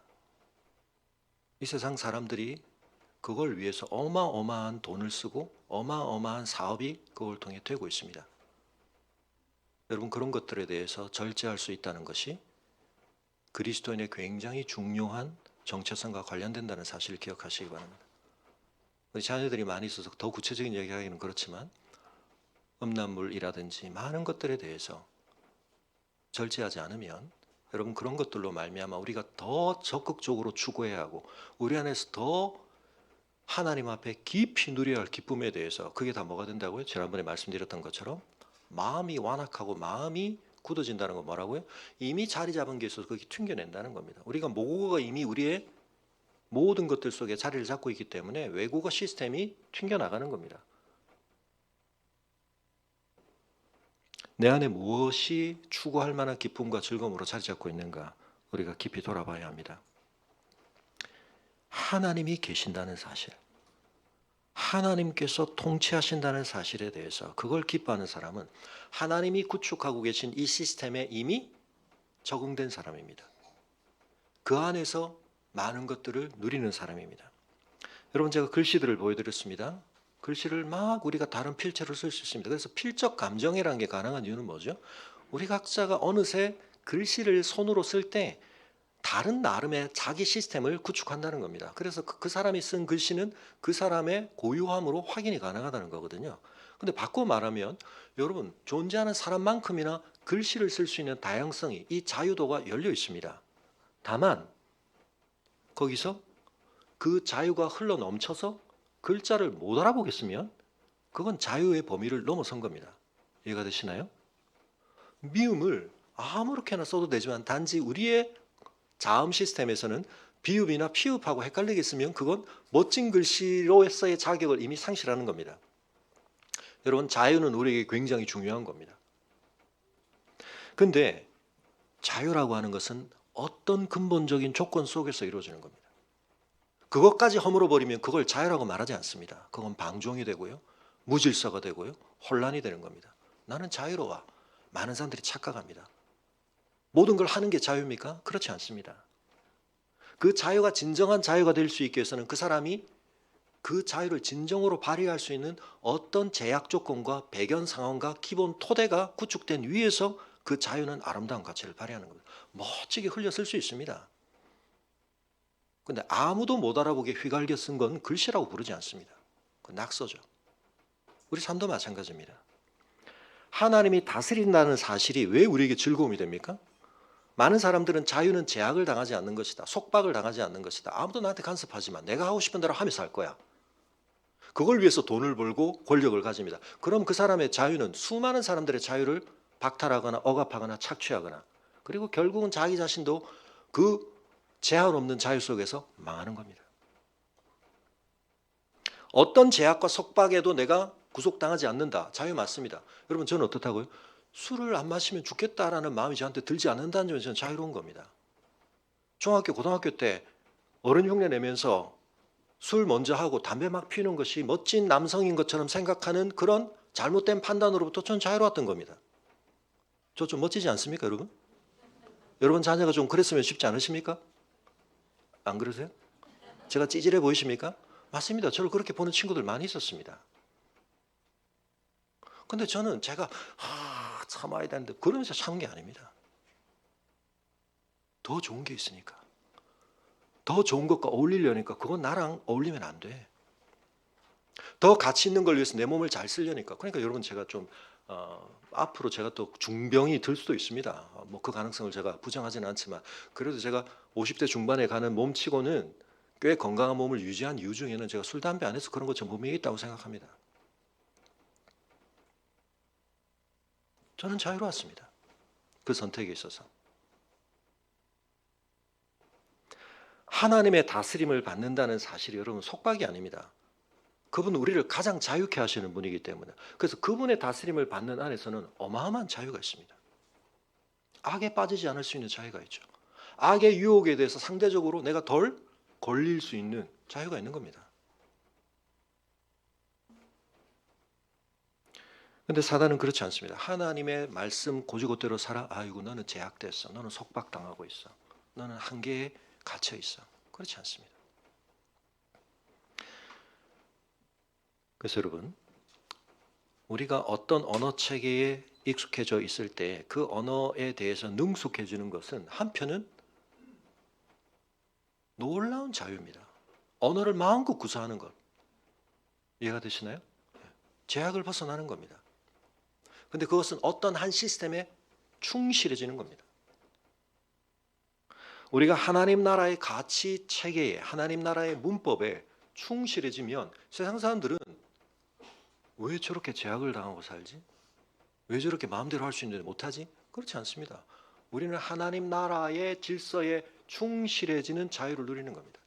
이 세상 사람들이 그걸 위해서 어마어마한 돈을 쓰고 어마어마한 사업이 그걸 통해 되고 있습니다. 여러분 그런 것들에 대해서 절제할 수 있다는 것이 그리스도인의 굉장히 중요한 정체성과 관련된다는 사실을 기억하시기 바랍니다. 우리 자녀들이 많이 있어서 더 구체적인 얘기하기는 그렇지만 음란물이라든지 많은 것들에 대해서 절제하지 않으면 여러분 그런 것들로 말미암아 우리가 더 적극적으로 추구해야 하고 우리 안에서 더 하나님 앞에 깊이 누려야 할 기쁨에 대해서 그게 다 뭐가 된다고요? 지난번에 말씀드렸던 것처럼 마음이 완악하고 마음이 굳어진다는 건 뭐라고요? 이미 자리 잡은 게 있어서 그게 튕겨낸다는 겁니다. 우리가 모국어가 이미 우리의 모든 것들 속에 자리를 잡고 있기 때문에 외국어 시스템이 튕겨나가는 겁니다. 내 안에 무엇이 추구할 만한 기쁨과 즐거움으로 자리 잡고 있는가 우리가 깊이 돌아봐야 합니다. 하나님이 계신다는 사실, 하나님께서 통치하신다는 사실에 대해서 그걸 기뻐하는 사람은 하나님이 구축하고 계신 이 시스템에 이미 적응된 사람입니다. 그 안에서 많은 것들을 누리는 사람입니다. 여러분 제가 글씨들을 보여드렸습니다. 글씨를 막 우리가 다른 필체로 쓸 수 있습니다. 그래서 필적 감정이라는 게 가능한 이유는 뭐죠? 우리 각자가 어느새 글씨를 손으로 쓸 때 다른 나름의 자기 시스템을 구축한다는 겁니다. 그래서 그 사람이 쓴 글씨는 그 사람의 고유함으로 확인이 가능하다는 거거든요. 근데 바꿔 말하면 여러분 존재하는 사람만큼이나 글씨를 쓸 수 있는 다양성이 이 자유도가 열려 있습니다. 다만 거기서 그 자유가 흘러 넘쳐서 글자를 못 알아보겠으면 그건 자유의 범위를 넘어선 겁니다. 이해가 되시나요? 미음을 아무렇게나 써도 되지만 단지 우리의 자음 시스템에서는 비읍이나 피읍하고 헷갈리겠으면 그건 멋진 글씨로서의 자격을 이미 상실하는 겁니다. 여러분 자유는 우리에게 굉장히 중요한 겁니다. 근데 자유라고 하는 것은 어떤 근본적인 조건 속에서 이루어지는 겁니다. 그것까지 허물어 버리면 그걸 자유라고 말하지 않습니다. 그건 방종이 되고요. 무질서가 되고요. 혼란이 되는 겁니다. 나는 자유로워. 많은 사람들이 착각합니다. 모든 걸 하는 게 자유입니까? 그렇지 않습니다. 그 자유가 진정한 자유가 될 수 있기 위해서는 그 사람이 그 자유를 진정으로 발휘할 수 있는 어떤 제약 조건과 배경 상황과 기본 토대가 구축된 위에서 그 자유는 아름다운 가치를 발휘하는 겁니다. 멋지게 흘려 쓸 수 있습니다. 근데 아무도 못 알아보게 휘갈겨 쓴 건 글씨라고 부르지 않습니다. 그건 낙서죠. 우리 삶도 마찬가지입니다. 하나님이 다스린다는 사실이 왜 우리에게 즐거움이 됩니까? 많은 사람들은 자유는 제약을 당하지 않는 것이다. 속박을 당하지 않는 것이다. 아무도 나한테 간섭하지 마. 내가 하고 싶은 대로 하면서 할 거야. 그걸 위해서 돈을 벌고 권력을 가집니다. 그럼 그 사람의 자유는 수많은 사람들의 자유를 박탈하거나 억압하거나 착취하거나 그리고 결국은 자기 자신도 그 제한 없는 자유 속에서 망하는 겁니다. 어떤 제약과 속박에도 내가 구속당하지 않는다. 자유 맞습니다. 여러분 저는 어떻다고요? 술을 안 마시면 죽겠다라는 마음이 저한테 들지 않는다는 점에서 저는 자유로운 겁니다. 중학교, 고등학교 때 어른 흉내 내면서 술 먼저 하고 담배 막 피우는 것이 멋진 남성인 것처럼 생각하는 그런 잘못된 판단으로부터 저는 자유로웠던 겁니다. 저 좀 멋지지 않습니까, 여러분? 여러분 자녀가 좀 그랬으면 쉽지 않으십니까? 안 그러세요? 제가 찌질해 보이십니까? 맞습니다. 저를 그렇게 보는 친구들 많이 있었습니다. 근데 저는 제가 참아야 되는데 그러면서 참은 게 아닙니다. 더 좋은 게 있으니까. 더 좋은 것과 어울리려니까 그건 나랑 어울리면 안 돼. 더 가치 있는 걸 위해서 내 몸을 잘 쓰려니까. 그러니까 여러분 제가 좀 앞으로 제가 또 중병이 들 수도 있습니다. 뭐 그 가능성을 제가 부정하지는 않지만 그래도 제가 50대 중반에 가는 몸치고는 꽤 건강한 몸을 유지한 이유 중에는 제가 술, 담배 안 해서 그런 것 좀 분명히 있다고 생각합니다. 저는 자유로웠습니다. 그 선택에 있어서. 하나님의 다스림을 받는다는 사실이 여러분 속박이 아닙니다. 그분은 우리를 가장 자유케 하시는 분이기 때문에 그래서 그분의 다스림을 받는 안에서는 어마어마한 자유가 있습니다. 악에 빠지지 않을 수 있는 자유가 있죠. 악의 유혹에 대해서 상대적으로 내가 덜 걸릴 수 있는 자유가 있는 겁니다. 근데 사단은 그렇지 않습니다. 하나님의 말씀 고지고대로 살아. 아이고 너는 제약됐어. 너는 속박당하고 있어. 너는 한계에 갇혀 있어. 그렇지 않습니다. 그래서 여러분 우리가 어떤 언어 체계에 익숙해져 있을 때 그 언어에 대해서 능숙해지는 것은 한편은 놀라운 자유입니다. 언어를 마음껏 구사하는 것. 이해가 되시나요? 제약을 벗어나는 겁니다. 근데 그것은 어떤 한 시스템에 충실해지는 겁니다. 우리가 하나님 나라의 가치 체계에, 하나님 나라의 문법에 충실해지면 세상 사람들은 왜 저렇게 제약을 당하고 살지? 왜 저렇게 마음대로 할 수 있는데 못하지? 그렇지 않습니다. 우리는 하나님 나라의 질서에 충실해지는 자유를 누리는 겁니다.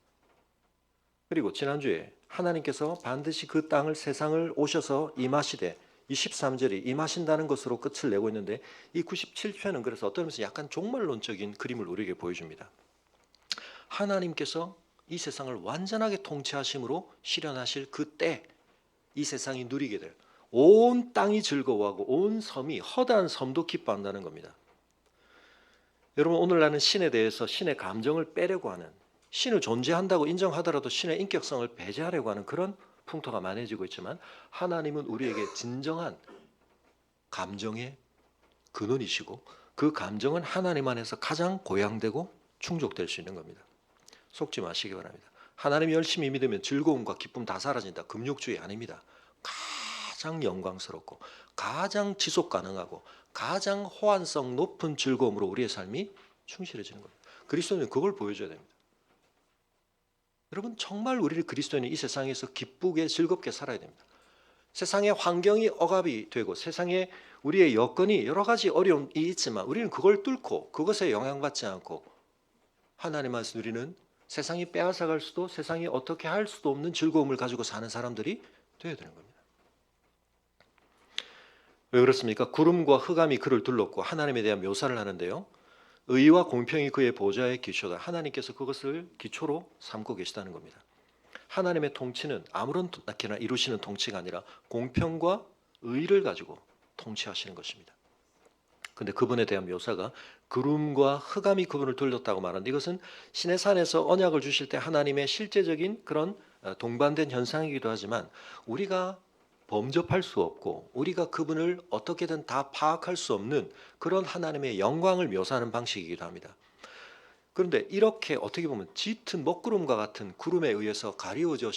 그리고 지난주에 하나님께서 반드시 그 땅을 세상을 오셔서 임하시되 이 13절이 임하신다는 것으로 끝을 내고 있는데 이 97편은 그래서 어떤 면에서 약간 종말론적인 그림을 우리에게 보여줍니다. 하나님께서 이 세상을 완전하게 통치하심으로 실현하실 그때 이 세상이 누리게 될 온 땅이 즐거워하고 온 섬이 허다한 섬도 기뻐한다는 겁니다. 여러분 오늘날은 신에 대해서 신의 감정을 빼려고 하는 신을 존재한다고 인정하더라도 신의 인격성을 배제하려고 하는 그런 풍토가 많아지고 있지만 하나님은 우리에게 진정한 감정의 근원이시고 그 감정은 하나님 안에서 가장 고양되고 충족될 수 있는 겁니다. 속지 마시기 바랍니다. 하나님 열심히 믿으면 즐거움과 기쁨 다 사라진다. 금욕주의 아닙니다. 가장 영광스럽고 가장 지속 가능하고 가장 호환성 높은 즐거움으로 우리의 삶이 충실해지는 겁니다. 그리스도인은 그걸 보여줘야 됩니다. 여러분 정말 우리 그리스도인이 이 세상에서 기쁘게 즐겁게 살아야 됩니다. 세상의 환경이 억압이 되고 세상에 우리의 여건이 여러 가지 어려움이 있지만 우리는 그걸 뚫고 그것에 영향받지 않고 하나님 안에서 누리는 세상이 빼앗아갈 수도 세상이 어떻게 할 수도 없는 즐거움을 가지고 사는 사람들이 되어야 되는 겁니다. 왜 그렇습니까? 구름과 흑암이 그를 둘렀고 하나님에 대한 묘사를 하는데요. 의와 공평이 그의 보좌의 기초다. 하나님께서 그것을 기초로 삼고 계시다는 겁니다. 하나님의 통치는 아무렇게나 이루시는 통치가 아니라 공평과 의를 가지고 통치하시는 것입니다. 근데 그분에 대한 묘사가 구름과 흑암이 그분을 둘렀다고 말하는데 이것은 신의 산에서 언약을 주실 때 하나님의 실제적인 그런 동반된 현상이기도 하지만 우리가 범접할 수 없고 우리가 그분을 어떻게든 다 파악할 수 없는 그런 하나님의 영광을 묘사하는 방식이기도 합니다. 그런데 이렇게 어떻게 보면 짙은 먹구름과 같은 구름에 의해서 가리워져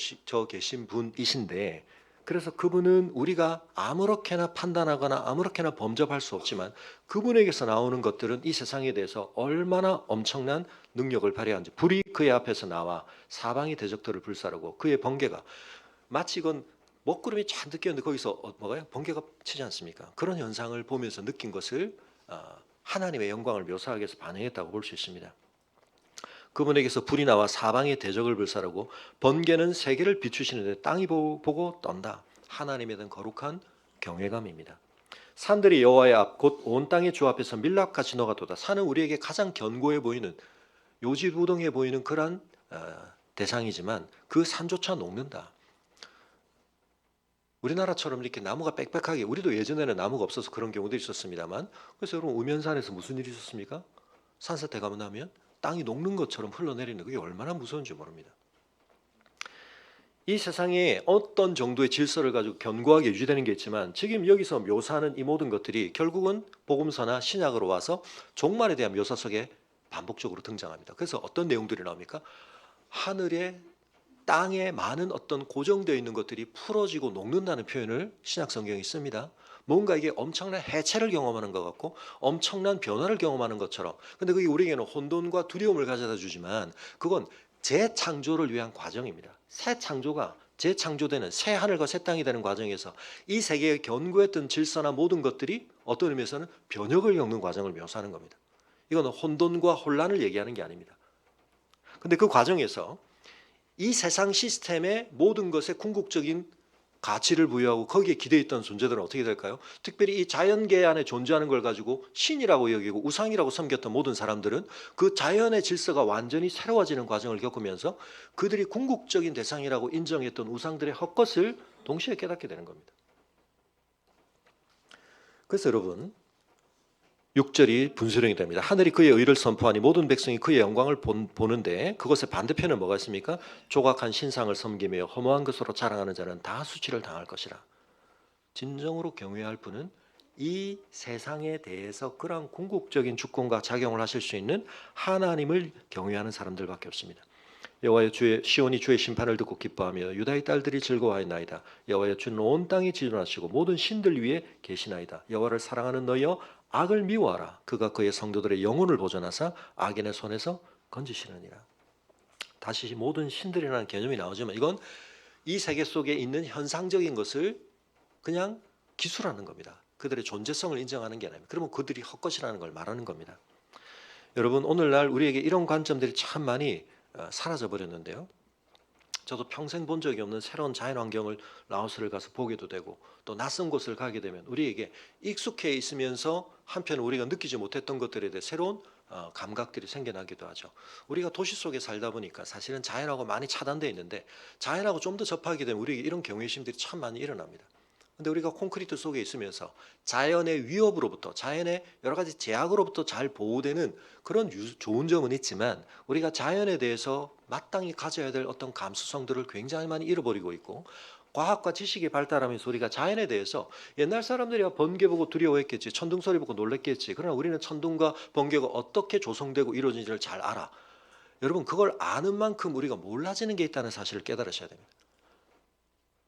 계신 분이신데 그래서 그분은 우리가 아무렇게나 판단하거나 아무렇게나 범접할 수 없지만 그분에게서 나오는 것들은 이 세상에 대해서 얼마나 엄청난 능력을 발휘하는지 불이 그의 앞에서 나와 사방의 대적들을 불사르고 그의 번개가 마치 이건 먹구름이 잔뜩 끼었는데 거기서 뭐가요? 번개가 치지 않습니까? 그런 현상을 보면서 느낀 것을 하나님의 영광을 묘사하기 위해서 반응했다고 볼 수 있습니다. 그분에게서 불이 나와 사방의 대적을 불사르고 번개는 세계를 비추시는데 땅이 보고 떤다. 하나님에 대한 거룩한 경외감입니다. 산들이 여호와의 앞 곧 온 땅의 주 앞에서 밀랍같이 녹아도다. 산은 우리에게 가장 견고해 보이는 요지부동해 보이는 그러한 대상이지만 그 산조차 녹는다. 우리나라처럼 이렇게 나무가 빽빽하게 우리도 예전에는 나무가 없어서 그런 경우도 있었습니다만 그래서 여러분 우면산에서 무슨 일이 있었습니까? 산사태가 나면 땅이 녹는 것처럼 흘러내리는 그게 얼마나 무서운지 모릅니다. 이 세상에 어떤 정도의 질서를 가지고 견고하게 유지되는 게 있지만 지금 여기서 묘사하는 이 모든 것들이 결국은 복음서나 신약으로 와서 종말에 대한 묘사 속에 반복적으로 등장합니다. 그래서 어떤 내용들이 나옵니까? 하늘에 땅에 많은 어떤 고정되어 있는 것들이 풀어지고 녹는다는 표현을 신약 성경이 씁니다. 뭔가 이게 엄청난 해체를 경험하는 것 같고 엄청난 변화를 경험하는 것처럼 근데 그게 우리에게는 혼돈과 두려움을 가져다 주지만 그건 재창조를 위한 과정입니다. 새 창조가 재창조되는 새 하늘과 새 땅이 되는 과정에서 이 세계에 견고했던 질서나 모든 것들이 어떤 의미에서는 변혁을 겪는 과정을 묘사하는 겁니다. 이거는 혼돈과 혼란을 얘기하는 게 아닙니다. 근데 그 과정에서 이 세상 시스템의 모든 것에 궁극적인 가치를 부여하고 거기에 기대했던 존재들은 어떻게 될까요? 특별히 이 자연계 안에 존재하는 걸 가지고 신이라고 여기고 우상이라고 섬겼던 모든 사람들은 그 자연의 질서가 완전히 새로워지는 과정을 겪으면서 그들이 궁극적인 대상이라고 인정했던 우상들의 헛것을 동시에 깨닫게 되는 겁니다. 그래서 여러분 6절이 분수령이 됩니다. 하늘이 그의 의를 선포하니 모든 백성이 그의 영광을 보는데 그것의 반대편은 뭐가 있습니까? 조각한 신상을 섬기며 허무한 것으로 자랑하는 자는 다 수치를 당할 것이라. 진정으로 경외할 분은 이 세상에 대해서 그러한 궁극적인 주권과 작용을 하실 수 있는 하나님을 경외하는 사람들밖에 없습니다. 여호와여 주의 시온이 주의 심판을 듣고 기뻐하며 유다의 딸들이 즐거워하나이다. 여호와여 주는 온 땅에 지존하시고 모든 신들 위에 계시나이다. 여호와를 사랑하는 너희여 악을 미워하라. 그가 그의 성도들의 영혼을 보존하사 악인의 손에서 건지시느니라. 다시 모든 신들이라는 개념이 나오지만 이건 이 세계 속에 있는 현상적인 것을 그냥 기술하는 겁니다. 그들의 존재성을 인정하는 게 아닙니다. 그러면 그들이 헛것이라는 걸 말하는 겁니다. 여러분 오늘날 우리에게 이런 관점들이 참 많이 사라져 버렸는데요. 저도 평생 본 적이 없는 새로운 자연환경을 라오스를 가서 보게도 되고 또 낯선 곳을 가게 되면 우리에게 익숙해 있으면서 한편 우리가 느끼지 못했던 것들에 대해 새로운 감각들이 생겨나기도 하죠. 우리가 도시 속에 살다 보니까 사실은 자연하고 많이 차단되어 있는데 자연하고 좀 더 접하게 되면 우리에게 이런 경외심들이 참 많이 일어납니다. 근데 우리가 콘크리트 속에 있으면서 자연의 위협으로부터 자연의 여러 가지 제약으로부터 잘 보호되는 그런 좋은 점은 있지만 우리가 자연에 대해서 마땅히 가져야 될 어떤 감수성들을 굉장히 많이 잃어버리고 있고 과학과 지식이 발달하면서 우리가 자연에 대해서 옛날 사람들이야 번개 보고 두려워했겠지 천둥 소리 보고 놀랬겠지 그러나 우리는 천둥과 번개가 어떻게 조성되고 이루어지는지를 잘 알아. 여러분 그걸 아는 만큼 우리가 몰라지는 게 있다는 사실을 깨달으셔야 됩니다.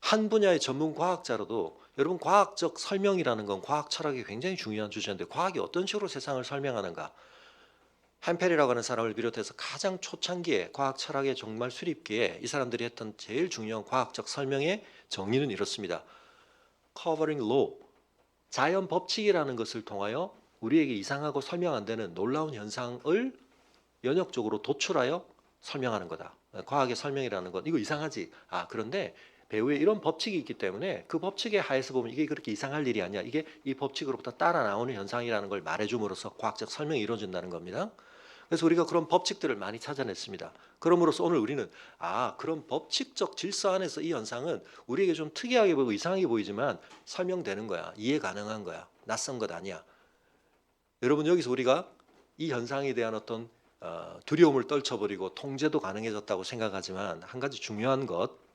한 분야의 전문 과학자로도 여러분 과학적 설명이라는 건 과학 철학이 굉장히 중요한 주제인데 과학이 어떤 식으로 세상을 설명하는가. 햄펠이라고 하는 사람을 비롯해서 가장 초창기에 과학 철학의 정말 수립기에 이 사람들이 했던 제일 중요한 과학적 설명의 정의는 이렇습니다. Covering law, 자연 법칙이라는 것을 통하여 우리에게 이상하고 설명 안 되는 놀라운 현상을 연역적으로 도출하여 설명하는 거다. 과학의 설명이라는 건 이거 이상하지. 그런데 배우에 이런 법칙이 있기 때문에 그 법칙에 하에서 보면 이게 그렇게 이상할 일이 아니야. 이게 이 법칙으로부터 따라 나오는 현상이라는 걸 말해줌으로써 과학적 설명이 이루어진다는 겁니다. 그래서 우리가 그런 법칙들을 많이 찾아냈습니다. 그럼으로써 오늘 우리는 그런 법칙적 질서 안에서 이 현상은 우리에게 좀 특이하게 보이고 이상하게 보이지만 설명되는 거야. 이해 가능한 거야. 낯선 것 아니야. 여러분 여기서 우리가 이 현상에 대한 어떤 두려움을 떨쳐버리고 통제도 가능해졌다고 생각하지만 한 가지 중요한 것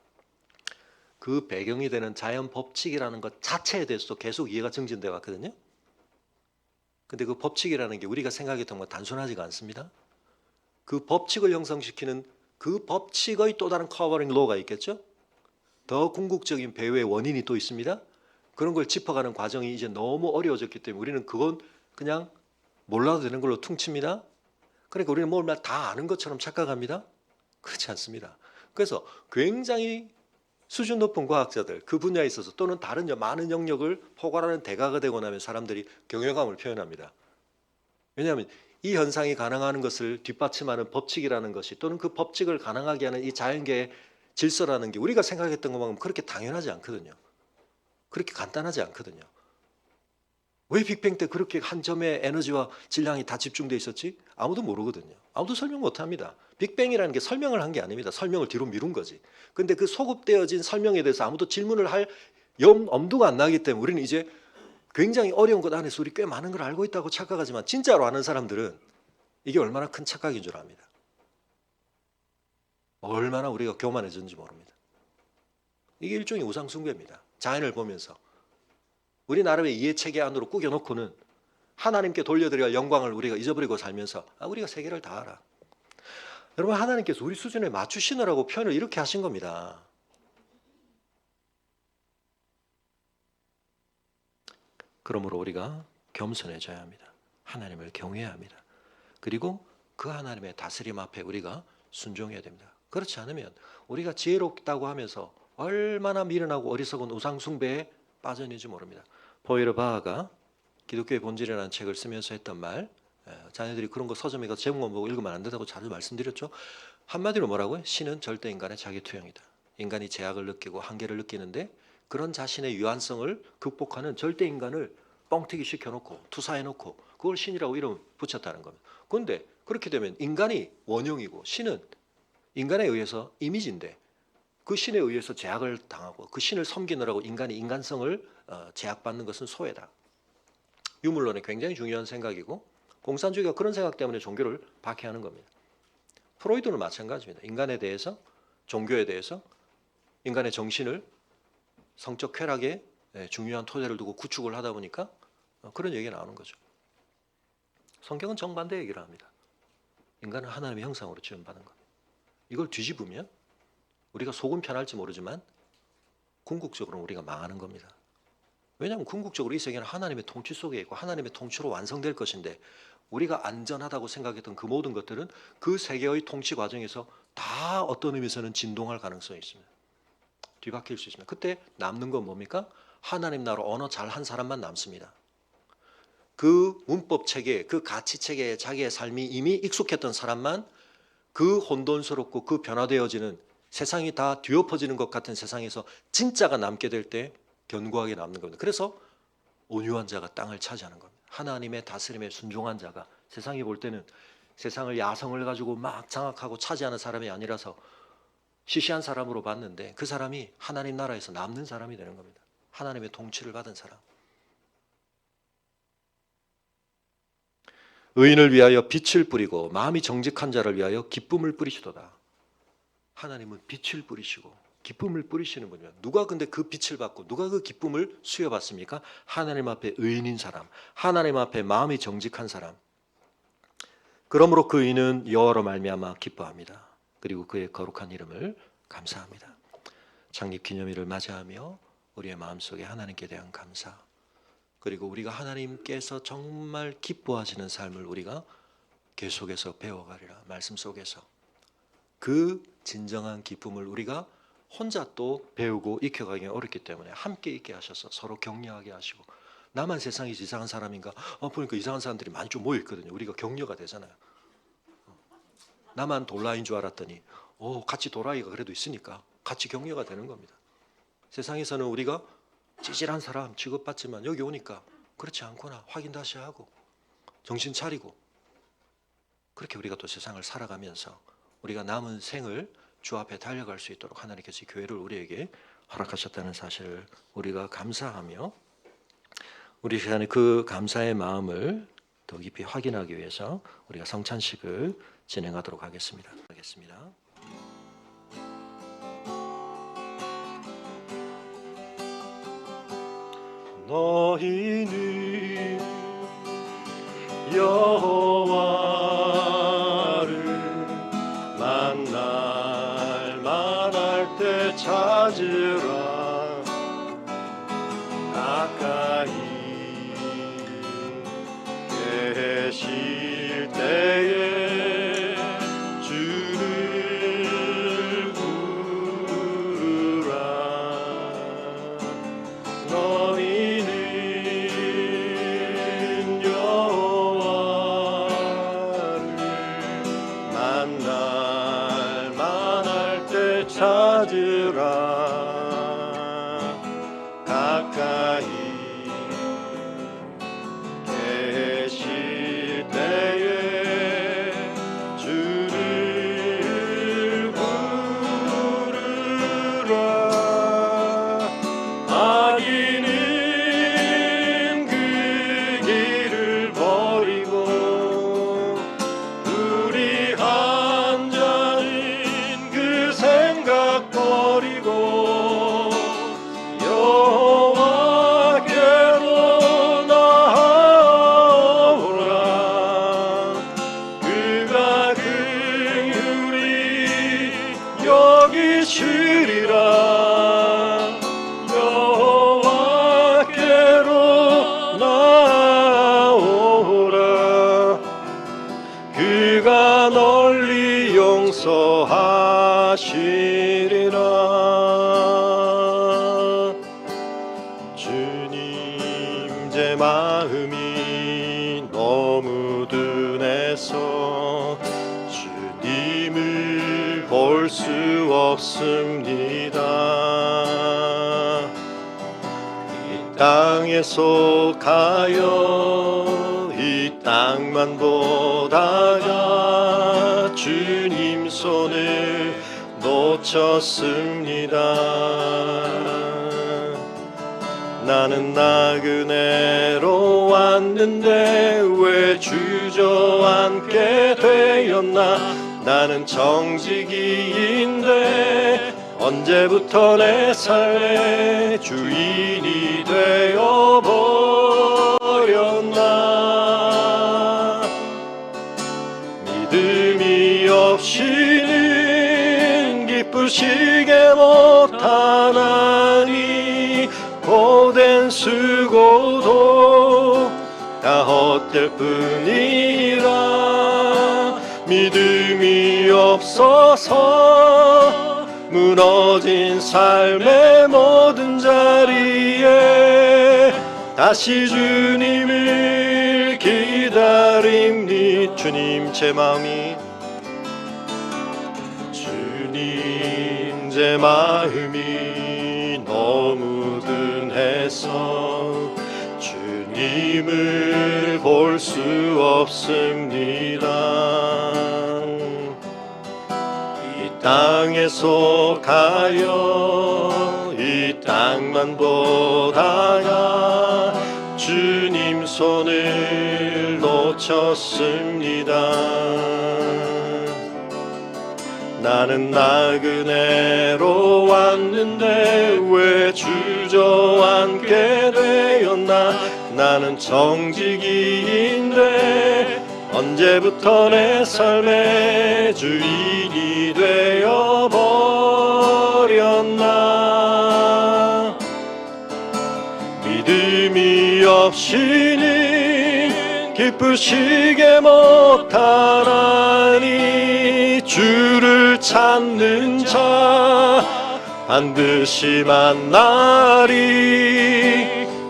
그 배경이 되는 자연 법칙이라는 것 자체에 대해서도 계속 이해가 증진되어 왔거든요. 근데 그 법칙이라는 게 우리가 생각했던 건 단순하지가 않습니다. 그 법칙을 형성시키는 그 법칙의 또 다른 커버링 로우가 있겠죠. 더 궁극적인 배후의 원인이 또 있습니다. 그런 걸 짚어가는 과정이 이제 너무 어려워졌기 때문에 우리는 그건 그냥 몰라도 되는 걸로 퉁칩니다. 그러니까 우리는 뭘 다 아는 것처럼 착각합니다. 그렇지 않습니다. 그래서 굉장히 수준 높은 과학자들 그 분야에 있어서 또는 다른 많은 영역을 포괄하는 대가가 되고 나면 사람들이 경외감을 표현합니다. 왜냐하면 이 현상이 가능한 것을 뒷받침하는 법칙이라는 것이 또는 그 법칙을 가능하게 하는 이 자연계의 질서라는 게 우리가 생각했던 것만큼 그렇게 당연하지 않거든요. 그렇게 간단하지 않거든요. 왜 빅뱅 때 그렇게 한 점의 에너지와 질량이 다 집중돼 있었지? 아무도 모르거든요. 아무도 설명 못합니다. 빅뱅이라는 게 설명을 한 게 아닙니다. 설명을 뒤로 미룬 거지. 근데 그 소급되어진 설명에 대해서 아무도 질문을 할 엄두가 안 나기 때문에 우리는 이제 굉장히 어려운 것 안에서 우리 꽤 많은 걸 알고 있다고 착각하지만 진짜로 아는 사람들은 이게 얼마나 큰 착각인 줄 압니다. 얼마나 우리가 교만해졌는지 모릅니다. 이게 일종의 우상 숭배입니다. 자연을 보면서 우리 나름의 이해체계 안으로 꾸겨놓고는 하나님께 돌려드려야 할 영광을 우리가 잊어버리고 살면서 우리가 세계를 다 알아. 여러분 하나님께서 우리 수준에 맞추시느라고 표현을 이렇게 하신 겁니다. 그러므로 우리가 겸손해져야 합니다. 하나님을 경외해야 합니다. 그리고 그 하나님의 다스림 앞에 우리가 순종해야 됩니다. 그렇지 않으면 우리가 지혜롭다고 하면서 얼마나 미련하고 어리석은 우상 숭배에 빠졌는지 모릅니다. 포에르 바하가 기독교의 본질이라는 책을 쓰면서 했던 말, 자녀들이 그런 거 서점에 가서 제목만 보고 읽으면 안 된다고 자주 말씀드렸죠. 한마디로 뭐라고요? 신은 절대 인간의 자기 투영이다. 인간이 제약을 느끼고 한계를 느끼는데 그런 자신의 유한성을 극복하는 절대 인간을 뻥튀기 시켜놓고 투사해놓고 그걸 신이라고 이름 붙였다는 겁니다. 그런데 그렇게 되면 인간이 원형이고 신은 인간에 의해서 이미지인데 그 신에 의해서 제약을 당하고 그 신을 섬기느라고 인간이 인간성을 제약받는 것은 소외다. 유물론의 굉장히 중요한 생각이고 공산주의가 그런 생각 때문에 종교를 박해하는 겁니다. 프로이드는 마찬가지입니다. 인간에 대해서 종교에 대해서 인간의 정신을 성적 쾌락에 중요한 토대를 두고 구축을 하다 보니까 그런 얘기가 나오는 거죠. 성경은 정반대 얘기를 합니다. 인간은 하나님의 형상으로 지음받은 것. 이걸 뒤집으면 우리가 속은 편할지 모르지만 궁극적으로는 우리가 망하는 겁니다. 왜냐하면 궁극적으로 이 세계는 하나님의 통치 속에 있고 하나님의 통치로 완성될 것인데, 우리가 안전하다고 생각했던 그 모든 것들은 그 세계의 통치 과정에서 다 어떤 의미에서는 진동할 가능성이 있습니다. 뒤바뀔 수 있습니다. 그때 남는 건 뭡니까? 하나님 나라 언어 잘한 사람만 남습니다. 그 문법 체계, 그 가치 체계에 자기의 삶이 이미 익숙했던 사람만 그 혼돈스럽고 그 변화되어지는, 세상이 다 뒤엎어지는 것 같은 세상에서 진짜가 남게 될 때 견고하게 남는 겁니다. 그래서 온유한 자가 땅을 차지하는 겁니다. 하나님의 다스림에 순종한 자가, 세상이 볼 때는 세상을 야성을 가지고 막 장악하고 차지하는 사람이 아니라서 시시한 사람으로 봤는데, 그 사람이 하나님 나라에서 남는 사람이 되는 겁니다. 하나님의 통치를 받은 사람. 의인을 위하여 빛을 뿌리고 마음이 정직한 자를 위하여 기쁨을 뿌리시도다. 하나님은 빛을 뿌리시고 기쁨을 뿌리시는 분이에요. 누가 근데 그 빛을 받고 누가 그 기쁨을 수여받습니까? 하나님 앞에 의인인 사람, 하나님 앞에 마음이 정직한 사람. 그러므로 그 의인은 여호와로 말미암아 기뻐합니다. 그리고 그의 거룩한 이름을 감사합니다. 창립기념일을 맞이하며 우리의 마음속에 하나님께 대한 감사, 그리고 우리가 하나님께서 정말 기뻐하시는 삶을 우리가 계속해서 배워가리라. 말씀 속에서 그 진정한 기쁨을 우리가 혼자 또 배우고 익혀가기 어렵기 때문에 함께 있게 하셔서 서로 격려하게 하시고, 나만 세상에 이상한 사람인가? 보니까 이상한 사람들이 많이 좀 모여 있거든요. 우리가 격려가 되잖아요. 나만 돌라인 줄 알았더니 같이 도라이가 그래도 있으니까 같이 격려가 되는 겁니다. 세상에서는 우리가 찌질한 사람 취급받지만 여기 오니까 그렇지 않구나 확인 다시 하고 정신 차리고, 그렇게 우리가 또 세상을 살아가면서 우리가 남은 생을 주 앞에 달려갈 수 있도록 하나님께서 이 교회를 우리에게 허락하셨다는 사실을 우리가 감사하며, 우리 시간에 그 감사의 마음을 더 깊이 확인하기 위해서 우리가 성찬식을 진행하도록 하겠습니다. 너희는 여호와를 만날 만할 때 찾으라. 가까이 계실 때에 주를 부르라. 너희는 여호와를 만날 만할 때 찾으라. 가까이 계실 때에 주를 부르라. 악인은 그 길을 버리고 불의한 자는 그 생각 버리고 여호와께로 나아오라. 그가 긍휼히 여기시리라. 여호와께로 나아오라. 그가 널리 용서하시리라. 주님, 제 마음이 너무 둔해서 주님을 볼 수 없습니다. 이 땅에 속하여 이 땅만 보다가 주님 손을 놓쳤습니다. 나는 나그네로 왔는데 왜 주저앉게 되었나. 나는 정직이인데 언제부터 내 삶의 주인이 되어버렸나. 기쁘시게 못하나니 고된 수고도 다 헛될 뿐이라. 믿음이 없어서 무너진 삶의 모든 자리에 다시 주님을 기다립니. 주님 제 마음이, 주님 제 마음이 너무 둔해서 주님을 볼 수 없습니다. 이 땅에 속하여 이 땅만 보다가 주님 손을 놓쳤습니다. 나는 나그네로 왔는데 왜 주저앉게 되었나. 나는 정직이인데 언제부터 내 삶의 주인이 되어버렸나. 믿음이 없이는 기쁘시게 못하나니 주를 찾는 자 반드시 만나리.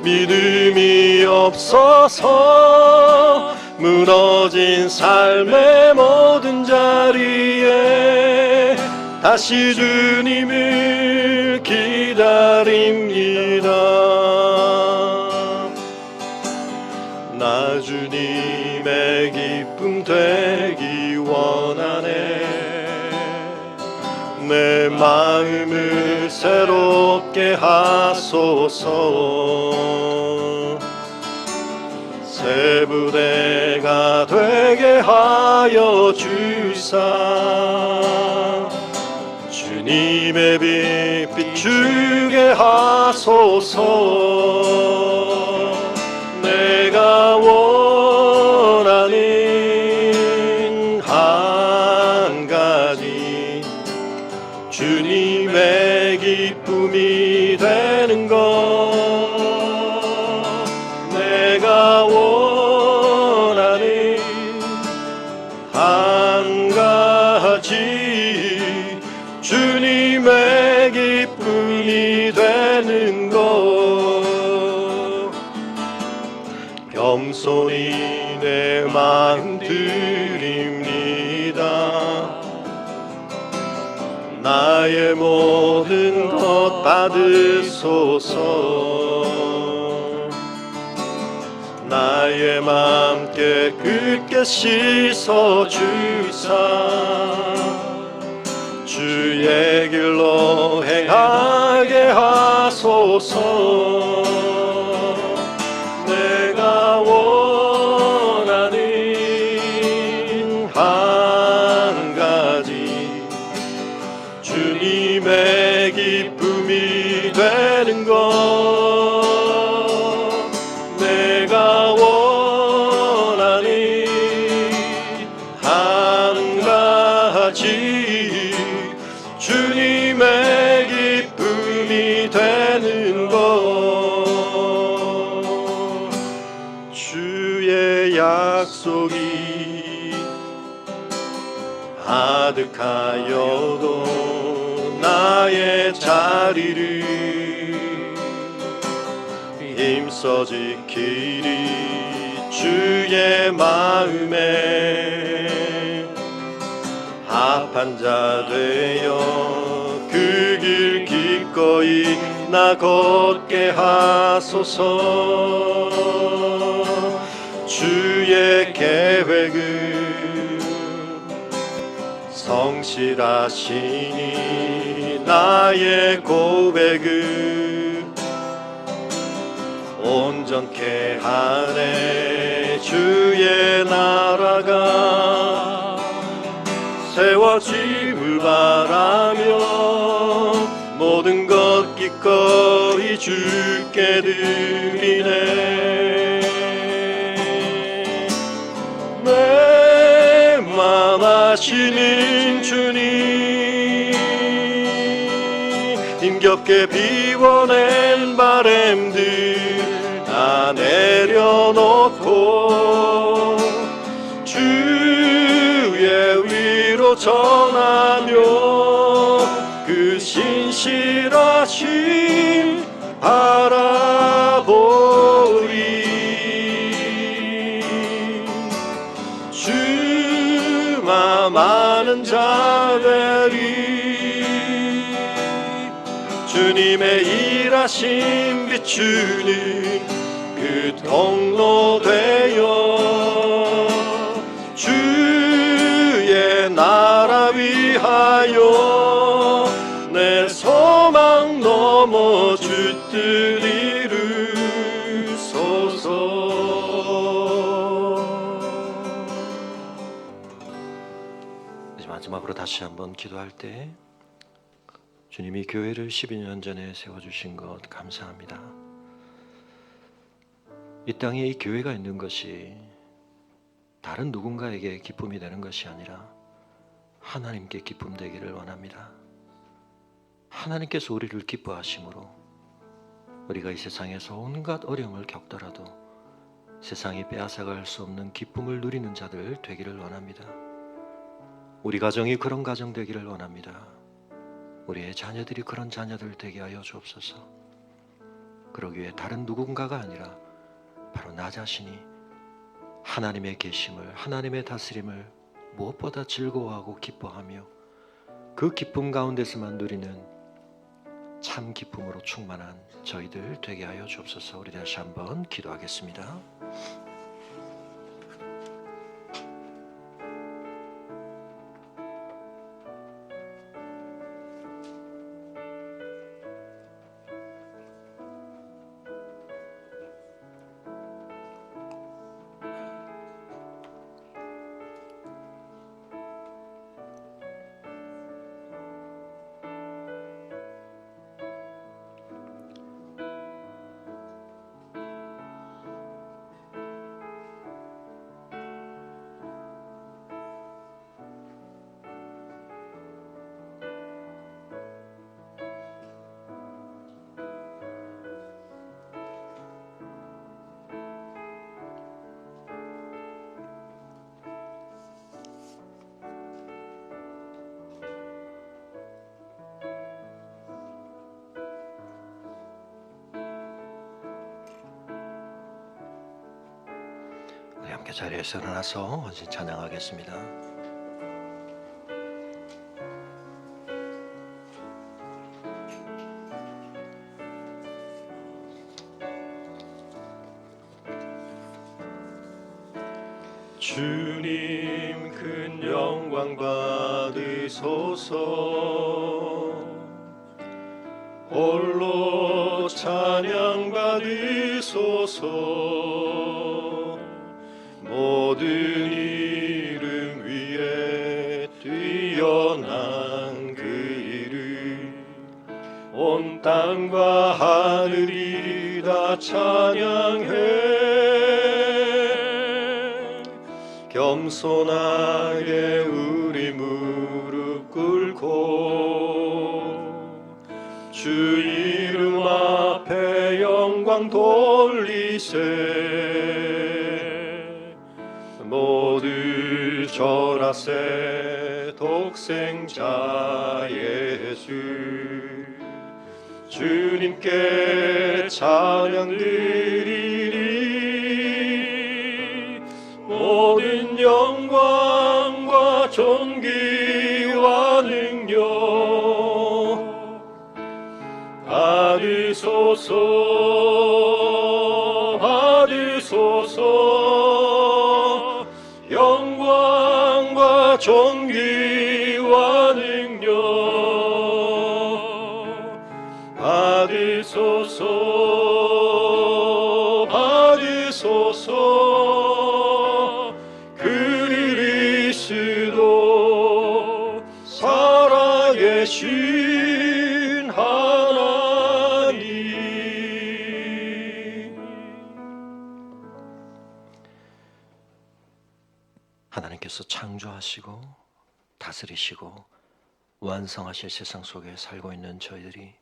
믿음이 없어서 무너진 삶의 모든 자리에 다시 주님을 기다립니다. 나 주님의 기쁨 되기 원하네. 내 마음을 새롭게 하소서. 새 부대가 되게 하여 주사. 주님의 빛 비추게 하소서. 내가 원하는 한 가지 주님의 기쁨이 되는 것. 내가 원하는 한 가지 주님의 기쁨이 되는 것. 겸손히 내 마음 드립니다. 나의 모든 것 받으소서. 나의 맘 깨끗게 씻어 주사. 주의 길로 행하게 하소서. 내가 원하는 한 가지 주님의 기쁨이 되는 것. 내가 원하는 한 가지 주님의 기쁨이 되는 것. 주의 약속이 아득하여도 나의 자리를 힘써 지키리. 주의 마음에 합한 자 되어 그 길 기꺼이 나 걷게 하소서. 주의 계획은 성실하시니 나의 고백은 온전케 하네. 주의 나라가 세워짐을 바라며 모든 것 기꺼이 주께 드리네. 내 맘 아시는 주님 힘겹게 비워낸 바램들 다 내려놓고 주의 위로 전하며 그 신실하심 바라보리. 주마 많은 자들이 주님의 일하심 비추는 그 통로 되어 주의 나라 위하여 내 소망 넘어 주 뜻 이루소서. 이제 마지막으로 다시 한번 기도할 때 주님이 교회를 12년 전에 세워주신 것 감사합니다. 이 땅에 이 교회가 있는 것이 다른 누군가에게 기쁨이 되는 것이 아니라 하나님께 기쁨 되기를 원합니다. 하나님께서 우리를 기뻐하심으로 우리가 이 세상에서 온갖 어려움을 겪더라도 세상이 빼앗아갈 수 없는 기쁨을 누리는 자들 되기를 원합니다. 우리 가정이 그런 가정 되기를 원합니다. 우리의 자녀들이 그런 자녀들 되게 하여 주옵소서. 그러기 위해 다른 누군가가 아니라 바로 나 자신이 하나님의 계심을, 하나님의 다스림을 무엇보다 즐거워하고 기뻐하며 그 기쁨 가운데서만 누리는 참 기쁨으로 충만한 저희들 되게 하여 주옵소서. 우리 다시 한번 기도하겠습니다. 우리 함께 자리에서 일어나서 원신 찬양하겠습니다. 주님 큰 영광 받으소서. 홀로 찬양 받으소서. 모든 이름 위에 뛰어난 그 이름 온 땅과 하늘이 다 찬양해. 겸손하게 우리 무릎 꿇고 주 이름 앞에 영광 돌리세. 모두 절하세. 독생자 예수 주님께 찬양 드리리. 모든 영광과 존귀와 능력 받으소서. 받으소서. 영광과 존귀와 능력 받으소서. 받으소서. 그리스도 살아계신 하나님. 하나님께서 창조하시고 다스리시고 완성하실 세상 속에 살고 있는 저희들이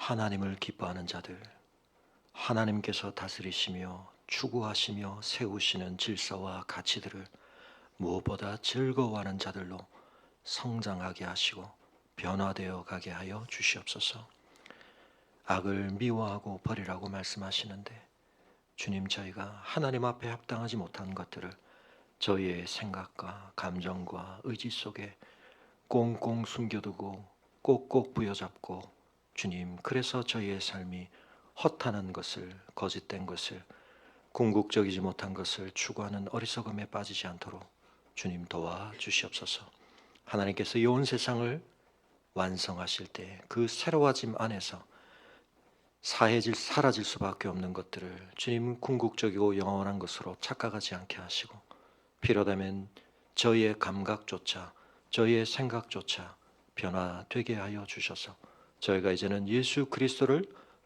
하나님을 기뻐하는 자들, 하나님께서 다스리시며 추구하시며 세우시는 질서와 가치들을 무엇보다 즐거워하는 자들로 성장하게 하시고 변화되어 가게 하여 주시옵소서. 악을 미워하고 버리라고 말씀하시는데 주님, 저희가 하나님 앞에 합당하지 못한 것들을 저희의 생각과 감정과 의지 속에 꽁꽁 숨겨두고 꼭꼭 부여잡고 주님, 그래서 저희의 삶이 허탄한 것을, 거짓된 것을, 궁극적이지 못한 것을 추구하는 어리석음에 빠지지 않도록 주님 도와주시옵소서. 하나님께서 이 온 세상을 완성하실 때 그 새로워짐 안에서 사라질 수밖에 없는 것들을 주님 궁극적이고 영원한 것으로 착각하지 않게 하시고 필요하다면 저희의 감각조차 저희의 생각조차 변화되게 하여 주셔서 저희가 이제는 예수 그리스도를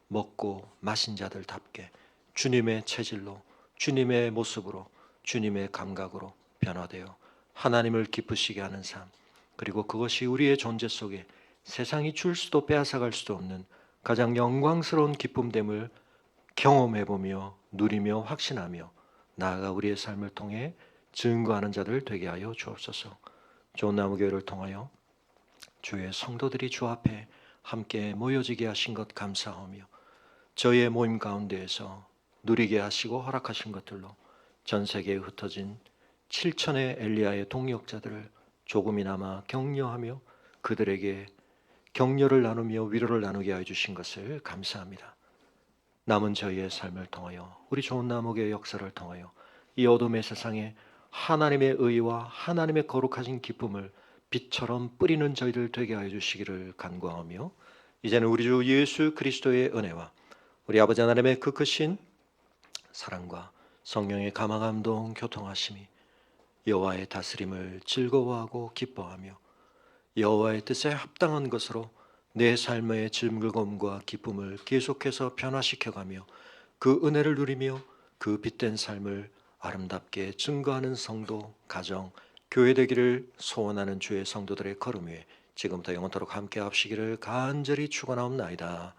먹고 마신 자들답게 주님의 체질로 주님의 모습으로 주님의 감각으로 변화되어 하나님을 기쁘시게 하는 삶, 그리고 그것이 우리의 존재 속에 세상이 줄 수도 빼앗아갈 수도 없는 가장 영광스러운 기쁨됨을 경험해보며 누리며 확신하며 나아가 우리의 삶을 통해 증거하는 자들 되게 하여 주옵소서. 좋은 나무교회를 통하여 주의 성도들이 주 앞에 함께 모여지게 하신 것 감사하며 저희의 모임 가운데에서 누리게 하시고 허락하신 것들로 전 세계에 흩어진 7천의 엘리야의 동역자들을 조금이나마 격려하며 그들에게 격려를 나누며 위로를 나누게 하여 주신 것을 감사합니다. 남은 저희의 삶을 통하여 우리 좋은 나무교회 역사를 통하여 이 어둠의 세상에 하나님의 의와 하나님의 거룩하신 기쁨을 빛처럼 뿌리는 저희들 되게 하여 주시기를 간구하며 이제는 우리 주 예수 그리스도의 은혜와 우리 아버지 하나님의 그 크신 사랑과 성령의 감화감동 교통하심이 여호와의 다스림을 즐거워하고 기뻐하며 여호와의 뜻에 합당한 것으로 내 삶의 즐거움과 기쁨을 계속해서 변화시켜가며 그 은혜를 누리며 그 빛된 삶을 아름답게 증거하는 성도, 가정, 교회 되기를 소원하는 주의 성도들의 걸음 위에 지금부터 영원토록 함께 합시기를 간절히 축원하옵나이다.